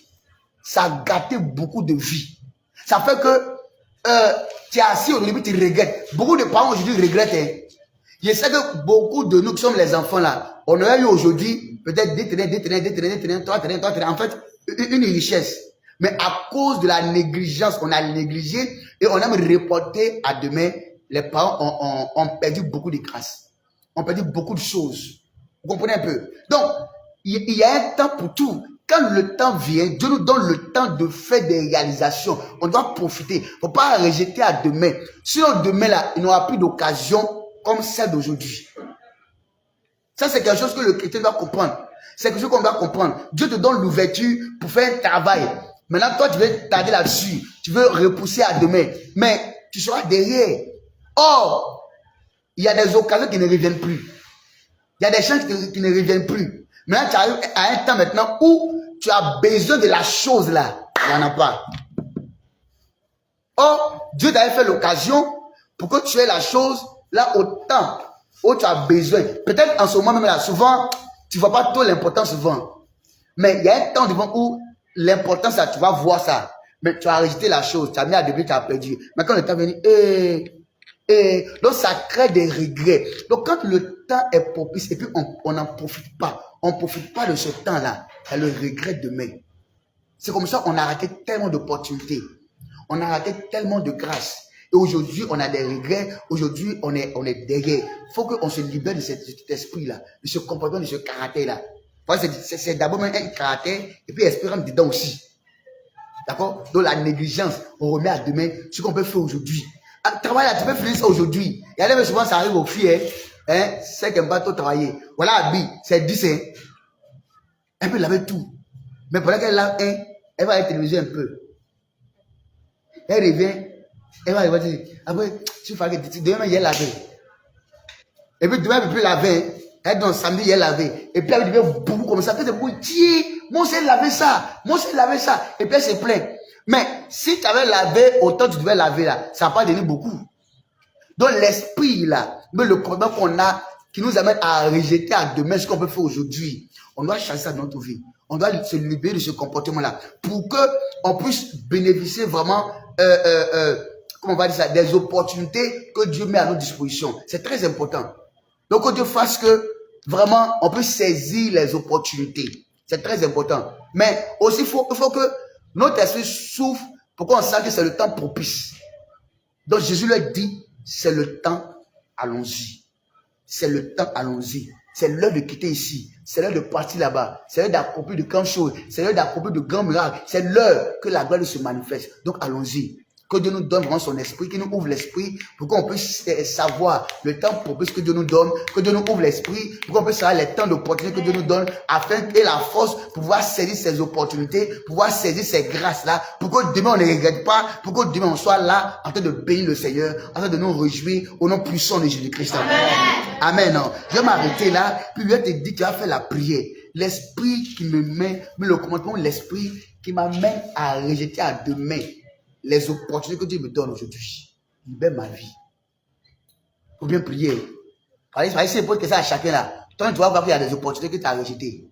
Ça a gâté beaucoup de vies. Ça fait que tu es assis au début, tu regrettes. Beaucoup de parents aujourd'hui regrettent. Hein. Je sais que beaucoup de nous qui sommes les enfants là, on aurait eu aujourd'hui peut-être des terrains, 3 terrains, en fait, une richesse. Mais à cause de la négligence, on a négligé Et on aime reporter à demain. Les parents ont perdu beaucoup de grâce. On perdu beaucoup de choses. Vous comprenez un peu? Donc, il y a un temps pour tout. Quand le temps vient, Dieu nous donne le temps de faire des réalisations. On doit profiter. Il ne faut pas rejeter à demain. Sinon, demain, là, il n'y aura plus d'occasion comme celle d'aujourd'hui. Ça, c'est quelque chose que le chrétien doit comprendre. C'est quelque chose qu'on doit comprendre. Dieu te donne l'ouverture pour faire un travail. Maintenant, toi, tu veux tarder là-dessus. Tu veux repousser à demain. Mais tu seras derrière. Or, il y a des occasions qui ne reviennent plus. Il y a des chances qui ne reviennent plus. Maintenant, tu arrives à un temps maintenant où tu as besoin de la chose là. Il n'y en a pas. Or, Dieu t'avait fait l'occasion pour que tu aies la chose là au temps où tu as besoin. Peut-être en ce moment même là, souvent, tu ne vois pas trop l'importance souvent. Mais il y a un temps devant où l'importance là, tu vas voir ça. Mais tu as rejeté la chose, tu as mis à début, tu as perdu. Mais quand le temps venu, donc ça crée des regrets. Donc quand le temps est propice et puis on n'en profite pas, on ne profite pas de ce temps-là, il y a le regret demain. C'est comme ça qu'on a raté tellement d'opportunités. On a raté tellement de grâce. Et aujourd'hui, on a des regrets. Aujourd'hui, on est derrière. Il faut qu'on se libère de cet esprit-là, de ce comportement, de ce caractère-là. C'est d'abord un caractère et puis esprit rentre dedans aussi. D'accord? Donc la négligence, on remet à demain ce qu'on peut faire aujourd'hui. Travail là, tu peux finir ça aujourd'hui. Il y a des souvent ça arrive aux filles, c'est qu'elles n'aiment pas trop travailler. Voilà, Abi, c'est 10, elle peut laver tout. Mais pendant qu'elle lave elle va être télévisée un peu. Elle revient, elle va dire, après, tu fais que demain, il y a lavé. Et puis demain, elle ne peut plus laver. Elle donne samedi, il y a lavé. Et puis elle devient beaucoup comme ça. Elle fait beaucoup, moi, c'est laver ça. Moi, c'est laver ça. Et puis elle se plaint. Mais si tu avais lavé autant tu devais laver là, ça n'a pas donné beaucoup. Donc l'esprit là, mais le comportement qu'on a, qui nous amène à rejeter à demain ce qu'on peut faire aujourd'hui, on doit changer ça dans notre vie. On doit se libérer de ce comportement-là pour qu'on puisse bénéficier vraiment, comment on va dire ça, des opportunités que Dieu met à notre disposition. C'est très important. Donc que Dieu fasse que vraiment on peut saisir les opportunités. C'est très important. Mais aussi il faut que notre esprit souffre pour qu'on sente que c'est le temps propice. Donc Jésus leur dit, c'est le temps, allons-y. C'est le temps, allons-y. C'est l'heure de quitter ici. C'est l'heure de partir là-bas. C'est l'heure d'accomplir de grandes choses. C'est l'heure d'accomplir de grands miracles. C'est l'heure que la gloire se manifeste. Donc allons-y. Que Dieu nous donne vraiment son esprit, qu'il nous ouvre l'esprit pour qu'on puisse savoir le temps propice que Dieu nous donne, que Dieu nous ouvre l'esprit pour qu'on puisse savoir les temps d'opportunités que Dieu nous donne afin qu'il ait la force pour pouvoir saisir ces opportunités, pour pouvoir saisir ces grâces-là, pour que demain on ne regrette pas, pour que demain on soit là en train de bénir le Seigneur, en train de nous réjouir au nom puissant de Jésus-Christ. Amen. Non. Je vais m'arrêter là, puis je vais te dire, tu vas faire la prière. L'esprit qui me met, mais le commandement, l'esprit qui m'amène à rejeter à demain les opportunités que Dieu me donne aujourd'hui. Libère ma vie. Il faut bien prier. Si je pose que ça à chacun là, toi tu vas voir qu'il y a des opportunités que tu as rejetées.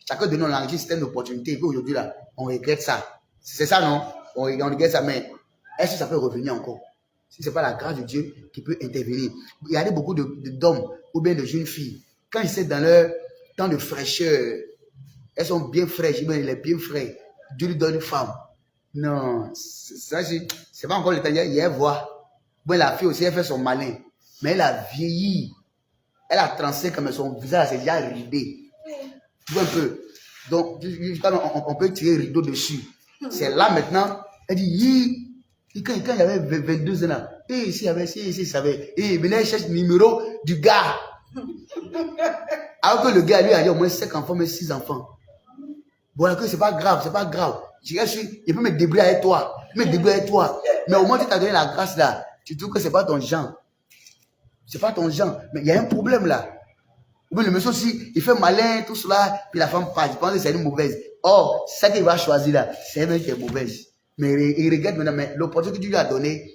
Chacun de nous a enregistré certaines opportunités. Et puis aujourd'hui là, on regrette ça. C'est ça non? On regrette ça, mais est-ce que ça peut revenir encore? Si ce n'est pas la grâce de Dieu qui peut intervenir. Il y a beaucoup d'hommes ou bien de jeunes filles. Quand ils sont dans leur temps de fraîcheur, elles sont bien fraîches, il est bien frais. Dieu lui donne une femme. Non, c'est pas encore le temps. Il y a voix. Bon, la fille aussi, elle fait son malin. Mais elle a vieilli. Elle a 35 ans, mais son visage c'est déjà ridé. Tu vois un peu. Donc, on peut tirer le rideau dessus. C'est là maintenant. Elle dit, quand il y avait 22 ans, là, ici, il savait. Et maintenant, il cherche le numéro du gars. Alors que le gars, lui, a eu au moins 5 enfants, mais 6 enfants. Bon, c'est pas grave, c'est pas grave. Je peux me débrouiller avec toi. Mais au moins, tu t'as donné la grâce là. Tu trouves que c'est pas ton genre. C'est pas ton genre. Mais il y a un problème là. Mais le monsieur aussi, il fait malin, tout cela, puis la femme passe. Il pense que c'est une mauvaise. Or, ça qu'il va choisir là, c'est elle qui est mauvaise. Mais il regrette maintenant, mais l'opportunité que Dieu lui a donné,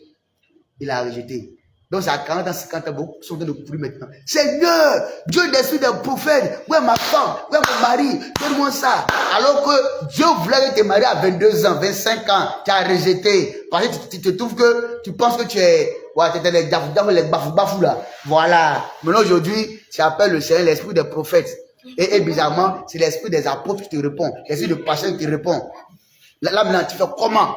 il a rejeté. Donc, c'est à 40 ans, 50 ans, beaucoup sont en train de courir maintenant. Seigneur, Dieu d'esprit des prophètes, où est ma femme, où est mon mari, donne-moi ça. Alors que Dieu voulait te marier à 22 ans, 25 ans, tu as rejeté. Parce que tu te trouves que, tu penses que tu es, ouais, tu es les bafou là. Voilà. Maintenant, aujourd'hui, tu appelles le Seigneur l'esprit des prophètes. Et bizarrement, c'est l'esprit des apôtres qui te répond. L'esprit de pasteur qui te répond. Là, maintenant, tu fais comment?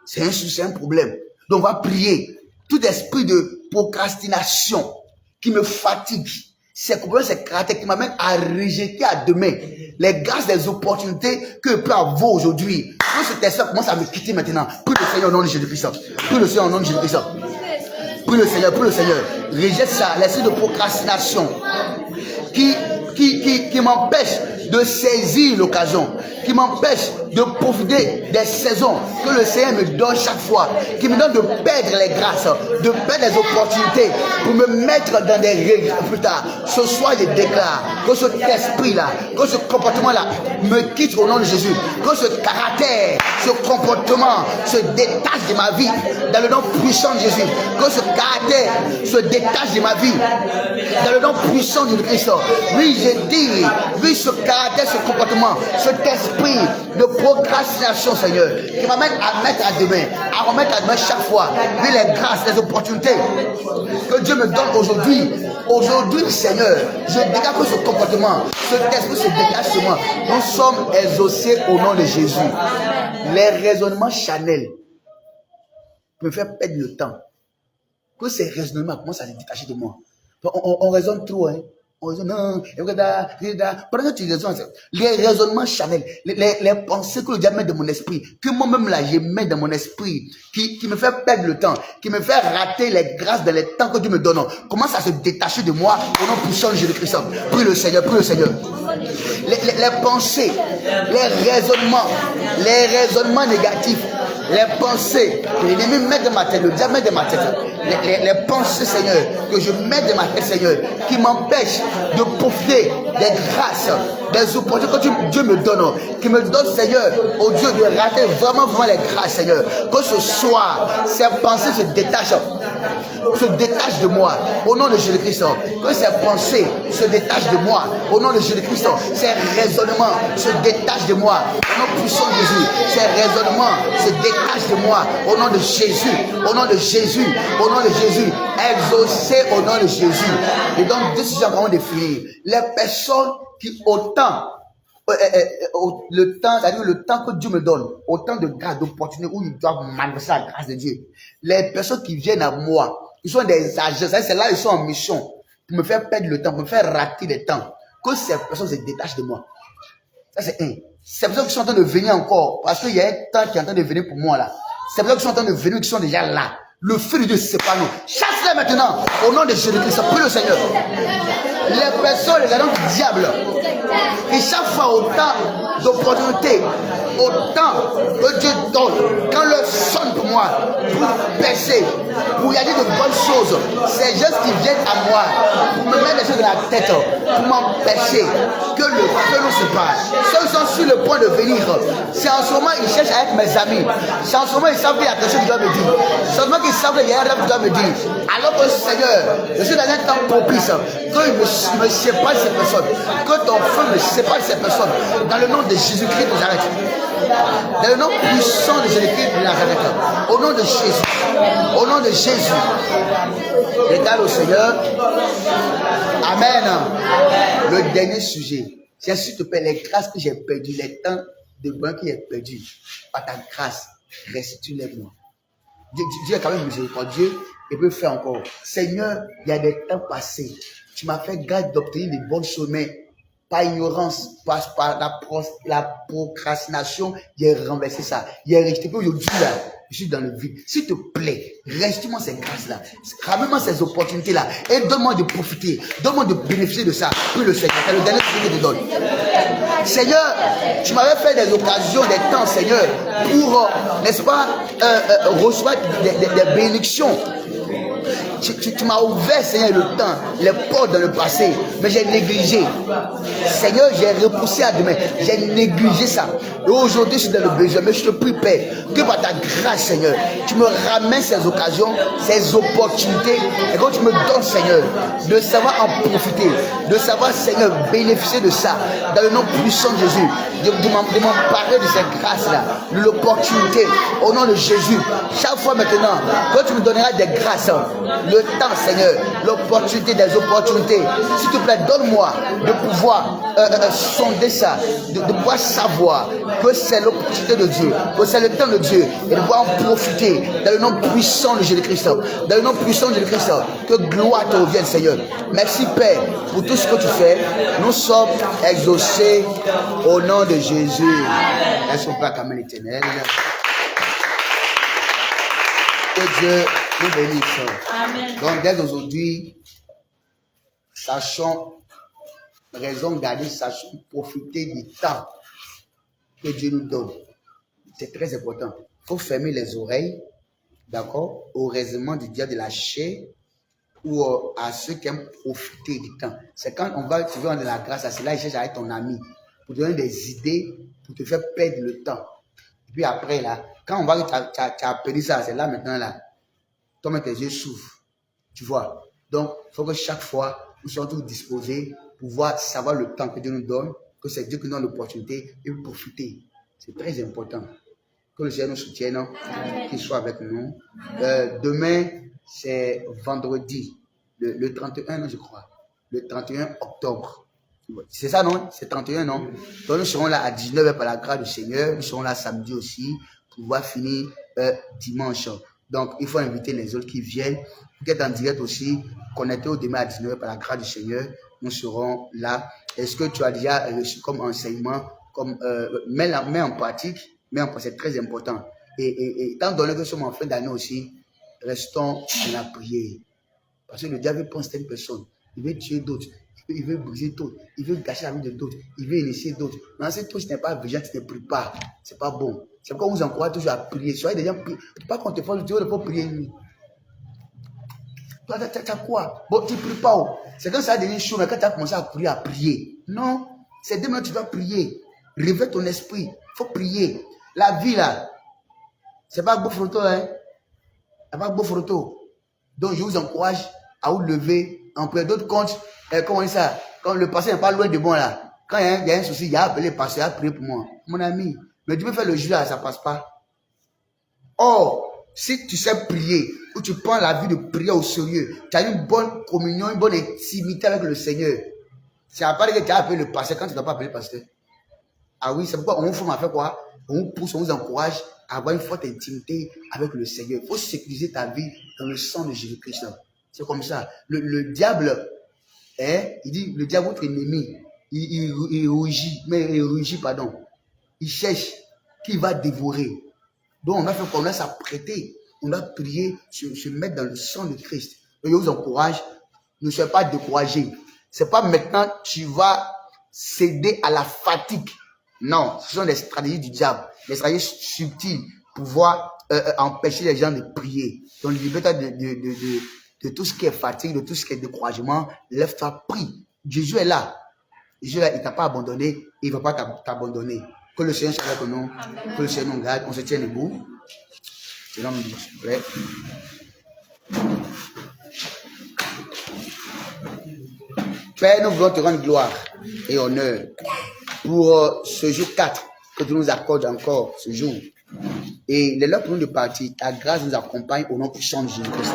C'est un souci, c'est un problème. Donc, on va prier. Tout esprit de procrastination qui me fatigue, c'est problème, c'est caractère qui m'amène à rejeter à demain les grâces des opportunités que je peux avoir aujourd'hui. Quand cet esprit commence à me quitter maintenant, prie le Seigneur au nom de Jésus-Christ. Prie le Seigneur au nom de Jésus-Christ. Prie le Seigneur, prie le Seigneur. Rejette ça, l'esprit de procrastination qui m'empêche de saisir l'occasion, qui m'empêche de profiter des saisons que le Seigneur me donne chaque fois, qui me donne de perdre les grâces, de perdre les opportunités pour me mettre dans des règles plus tard. Ce soir, je déclare que cet esprit-là, que ce comportement-là me quitte au nom de Jésus, que ce caractère, ce comportement se détache de ma vie dans le nom puissant de Jésus, que ce caractère se détache de ma vie dans le nom puissant de Christ. Oui, je dis, oui, ce caractère, ce comportement, cet esprit de procrastination, Seigneur, qui m'amène à mettre à demain, à remettre à demain chaque fois, oui, les grâces, les opportunités que Dieu me donne aujourd'hui. Aujourd'hui, Seigneur, je dégage que ce comportement, cet esprit se détache de moi. Nous sommes exaucés au nom de Jésus. Les raisonnements charnels me font perdre le temps. Que ces raisonnements commencent à se détacher de moi. On raisonne trop, hein. On raisonne, non, pendant que tu raisonnes, les raisonnements charnels, les pensées que le diable met dans mon esprit, que moi-même là, je mets dans mon esprit, qui me fait perdre le temps, qui me fait rater les grâces dans les temps que Dieu me donne, commence à se détacher de moi au nom puissant de Jésus-Christ. Prie le Seigneur, prie le Seigneur. Les pensées, les raisonnements négatifs, les pensées que l'ennemi met dans ma tête, le diable met dans ma tête, les pensées, Seigneur, que je mets dans ma tête, Seigneur, qui m'empêchent de profiter des grâces, des opportunités que Dieu me donne, qui me donne, Seigneur, au Dieu de rater vraiment les grâces, Seigneur. Que ce soir, ces pensées se détachent de moi, au nom de Jésus-Christ. Que ces pensées se détachent de moi, au nom de Jésus-Christ. Ces raisonnements se détachent de moi, au nom puissant de Jésus. Ces raisonnements se détachent de moi, au nom de Jésus, au nom de Jésus, au nom de Jésus. Exaucé au nom de Jésus. Et donc, deux sujets avant de finir. Les personnes qui, le temps, c'est-à-dire le temps que Dieu me donne, autant de grâce, d'opportunités où ils doivent manifester la grâce de Dieu. Les personnes qui viennent à moi, ils sont des agents, c'est là ils sont en mission pour me faire perdre le temps, pour me faire rater le temps. Que ces personnes se détachent de moi. Ça, c'est un. Ces personnes qui sont en train de venir encore, parce qu'il y a un temps qui est en train de venir pour moi là. Ces personnes qui sont en train de venir, qui sont déjà là. Le feu de Dieu, c'est pas nous. Chasse-les maintenant, au nom de Jésus-Christ. Prie le Seigneur. Les personnes, les agents du diable, et chaque fois autant d'opportunités, autant que Dieu donne, quand le sonne pour moi, pour percer, pour y aller de bonnes choses, c'est juste qui viennent à moi, pour me mettre des choses dans la tête, pour m'empêcher que le feu nous sépare. Ceux qui sont sur le point de venir, c'est en ce moment ils cherchent à être mes amis. C'est en ce moment ils savent qu'il y a quelque chose qui doit me dire. C'est en ce moment qu'ils savent qu'il y a un rêve qui doit me dire. Alors que Seigneur, je suis dans un temps propice, qu'il me sépare de ces personnes, que ton feu me sépare de ces personnes, dans le nom de Jésus-Christ de Nazareth. Dans le nom puissant de Jésus-Christ de Nazareth. Au nom de Jésus. Au nom de Jésus. Regarde au Seigneur. Amen. Le dernier sujet. C'est s'il te plaît, les grâces que j'ai perdues, les temps de bonheur que j'ai perdus, par ta grâce, restitue-les-moi. Dieu est quand même miséricordieux et peut faire encore. Seigneur, il y a des temps passés. Tu m'as fait grâce d'obtenir des bonnes choses, mais par ignorance, par la procrastination, j'ai renversé ça. J'ai rejeté. Aujourd'hui, là, je suis dans le vide. S'il te plaît, reste-moi ces grâces-là. Ramène-moi ces opportunités-là. Et donne-moi de profiter. Donne-moi de bénéficier de ça. Puis le Seigneur, c'est le dernier truc que je te donne. Seigneur, tu m'avais fait des occasions, des temps, Seigneur, pour, n'est-ce pas, recevoir des bénédictions. Tu m'as ouvert, Seigneur, le temps, les portes dans le passé, mais j'ai négligé. Seigneur, j'ai repoussé à demain. J'ai négligé ça. Et aujourd'hui, je suis dans le besoin, mais je te prie, Père, que par ta grâce, Seigneur, tu me ramènes ces occasions, ces opportunités, et quand tu me donnes, Seigneur, de savoir en profiter, de savoir, Seigneur, bénéficier de ça, dans le nom puissant de Jésus, de m'emparer de cette grâce-là, de l'opportunité, au nom de Jésus. Chaque fois maintenant, quand tu me donneras des grâces, le temps, Seigneur, l'opportunité des opportunités. S'il te plaît, donne-moi de pouvoir sonder ça, de pouvoir savoir que c'est l'opportunité de Dieu, que c'est le temps de Dieu, et de pouvoir en profiter dans le nom puissant de Jésus-Christ. Dans le nom puissant de Jésus-Christ, que gloire te revienne, Seigneur. Merci, Père, pour tout ce que tu fais. Nous sommes exaucés au nom de Jésus. Est-ce qu'on peut acclamer l'Éternel? Que Dieu nous bénisse. Amen. Donc, dès aujourd'hui, sachons, raison garder, sachons profiter du temps que Dieu nous donne. C'est très important. Il faut fermer les oreilles, d'accord, au raisonnement du diable de la chair ou à ceux qui aiment profiter du temps. C'est quand on va, tu veux de la grâce à cela, il cherche à être ton ami pour te donner des idées, pour te faire perdre le temps. Et puis après, là, quand on va, tu as appris ça, c'est là maintenant, là, toi-même tes yeux s'ouvrent. Tu vois. Donc, il faut que chaque fois, nous soyons tous disposés pour pouvoir savoir le temps que Dieu nous donne, que c'est Dieu qui nous donne l'opportunité et profiter. C'est très important. Que le Seigneur nous soutienne, qu'il soit avec nous. Demain, c'est vendredi, le 31, je crois. Le 31 octobre. C'est ça, non? C'est 31, non? Donc, nous serons là à 19h par la grâce du Seigneur. Nous serons là samedi aussi pour pouvoir finir dimanche. Donc, il faut inviter les autres qui viennent. Vous êtes en direct aussi, connectés demain à 19h par la grâce du Seigneur. Nous serons là. Est-ce que tu as déjà reçu comme enseignement, comme mets en pratique, c'est très important. Et étant donné que nous sommes en fin d'année aussi, restons dans la prière. Parce que le diable pense à une personne. Il veut tuer d'autres. Il veut briser d'autres. Il veut gâcher la vie de d'autres. Il veut initier d'autres. Mais si toi, tu n'es pas vigilant, tu ne pries pas. Ce n'est pas bon. C'est pourquoi on vous encourage toujours à prier. Soyez des gens, pas qu'on te fasse, tu veux prier. Toi, tu as quoi? Bon, tu ne pries pas. C'est quand ça a devenu chaud, mais quand tu as commencé à prier. Non, c'est demain que tu dois prier. Réveille ton esprit. Il faut prier. La vie, là, c'est pas beau photo, hein? C'est pas beau photo. Donc, je vous encourage à vous lever en prière. D'autres comptes, comment on dit ça? Quand le passé n'est pas loin de bon, là. Quand il y a un souci, il y a appelé le pasteur à prier pour moi. Mon ami, mais tu peux faire le jeu, là, ça ne passe pas. Or, si tu sais prier, ou tu prends la vie de prière au sérieux, tu as une bonne communion, une bonne intimité avec le Seigneur. C'est à part que tu as appelé le pasteur quand tu ne dois pas appeler le pasteur. Ah oui, c'est pourquoi on vous forme à faire quoi? On vous pousse, on vous encourage à avoir une forte intimité avec le Seigneur. Il faut sécuriser ta vie dans le sang de Jésus-Christ. C'est comme ça. Le diable, il dit, le diable, votre ennemi, il rugit, pardon. Il cherche qui va dévorer. Donc, on a fait qu'on a s'apprêter. On doit prier, se mettre dans le sang de Christ. Et je vous encourage, ne soyez pas découragés. C'est pas maintenant tu vas céder à la fatigue. Non, ce sont des stratégies du diable, des stratégies subtiles pour pouvoir empêcher les gens de prier. Donc, libère-toi de tout ce qui est fatigue, de tout ce qui est découragement. Lève-toi, prie. Jésus est là. Jésus est là, il ne t'a pas abandonné, il ne va pas t'abandonner. Que le Seigneur soit avec nous, que le Seigneur nous garde, on se tient debout. Seigneur nous dit, s'il vous plaît. Père, nous voulons te rendre gloire et honneur pour ce jour 4 que tu nous accordes encore ce jour. Et il est là pour nous de partir. Ta grâce nous accompagne au nom puissant de Jésus-Christ.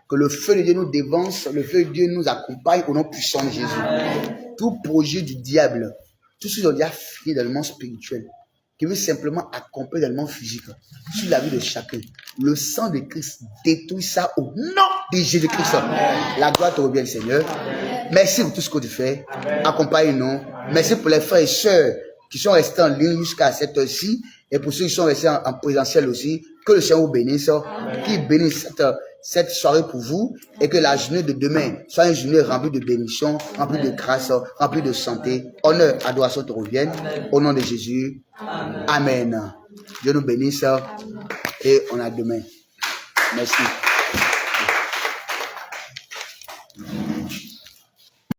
Que le feu de Dieu nous dévance, le feu de Dieu nous accompagne au nom puissant de Jésus. Tout projet du diable, tout ce qui est déjà fini dans le monde spirituel, qui veut simplement accompagner dans le monde physique, sur la vie de chacun. Le sang de Christ détruit ça au nom de Jésus-Christ. La gloire te revienne, Seigneur. Merci pour tout ce que tu fais. Accompagne-nous. Merci pour les frères et sœurs qui sont restés en ligne jusqu'à cette heure-ci et pour ceux qui sont restés en présentiel aussi. Que le Seigneur vous bénisse, qu'il bénisse cette soirée pour vous et que la journée de demain soit une journée remplie de bénédictions, remplie de grâce, remplie de santé. Honneur, adoration te revienne. Au nom de Jésus. Amen. Dieu nous bénisse et on a demain. Merci.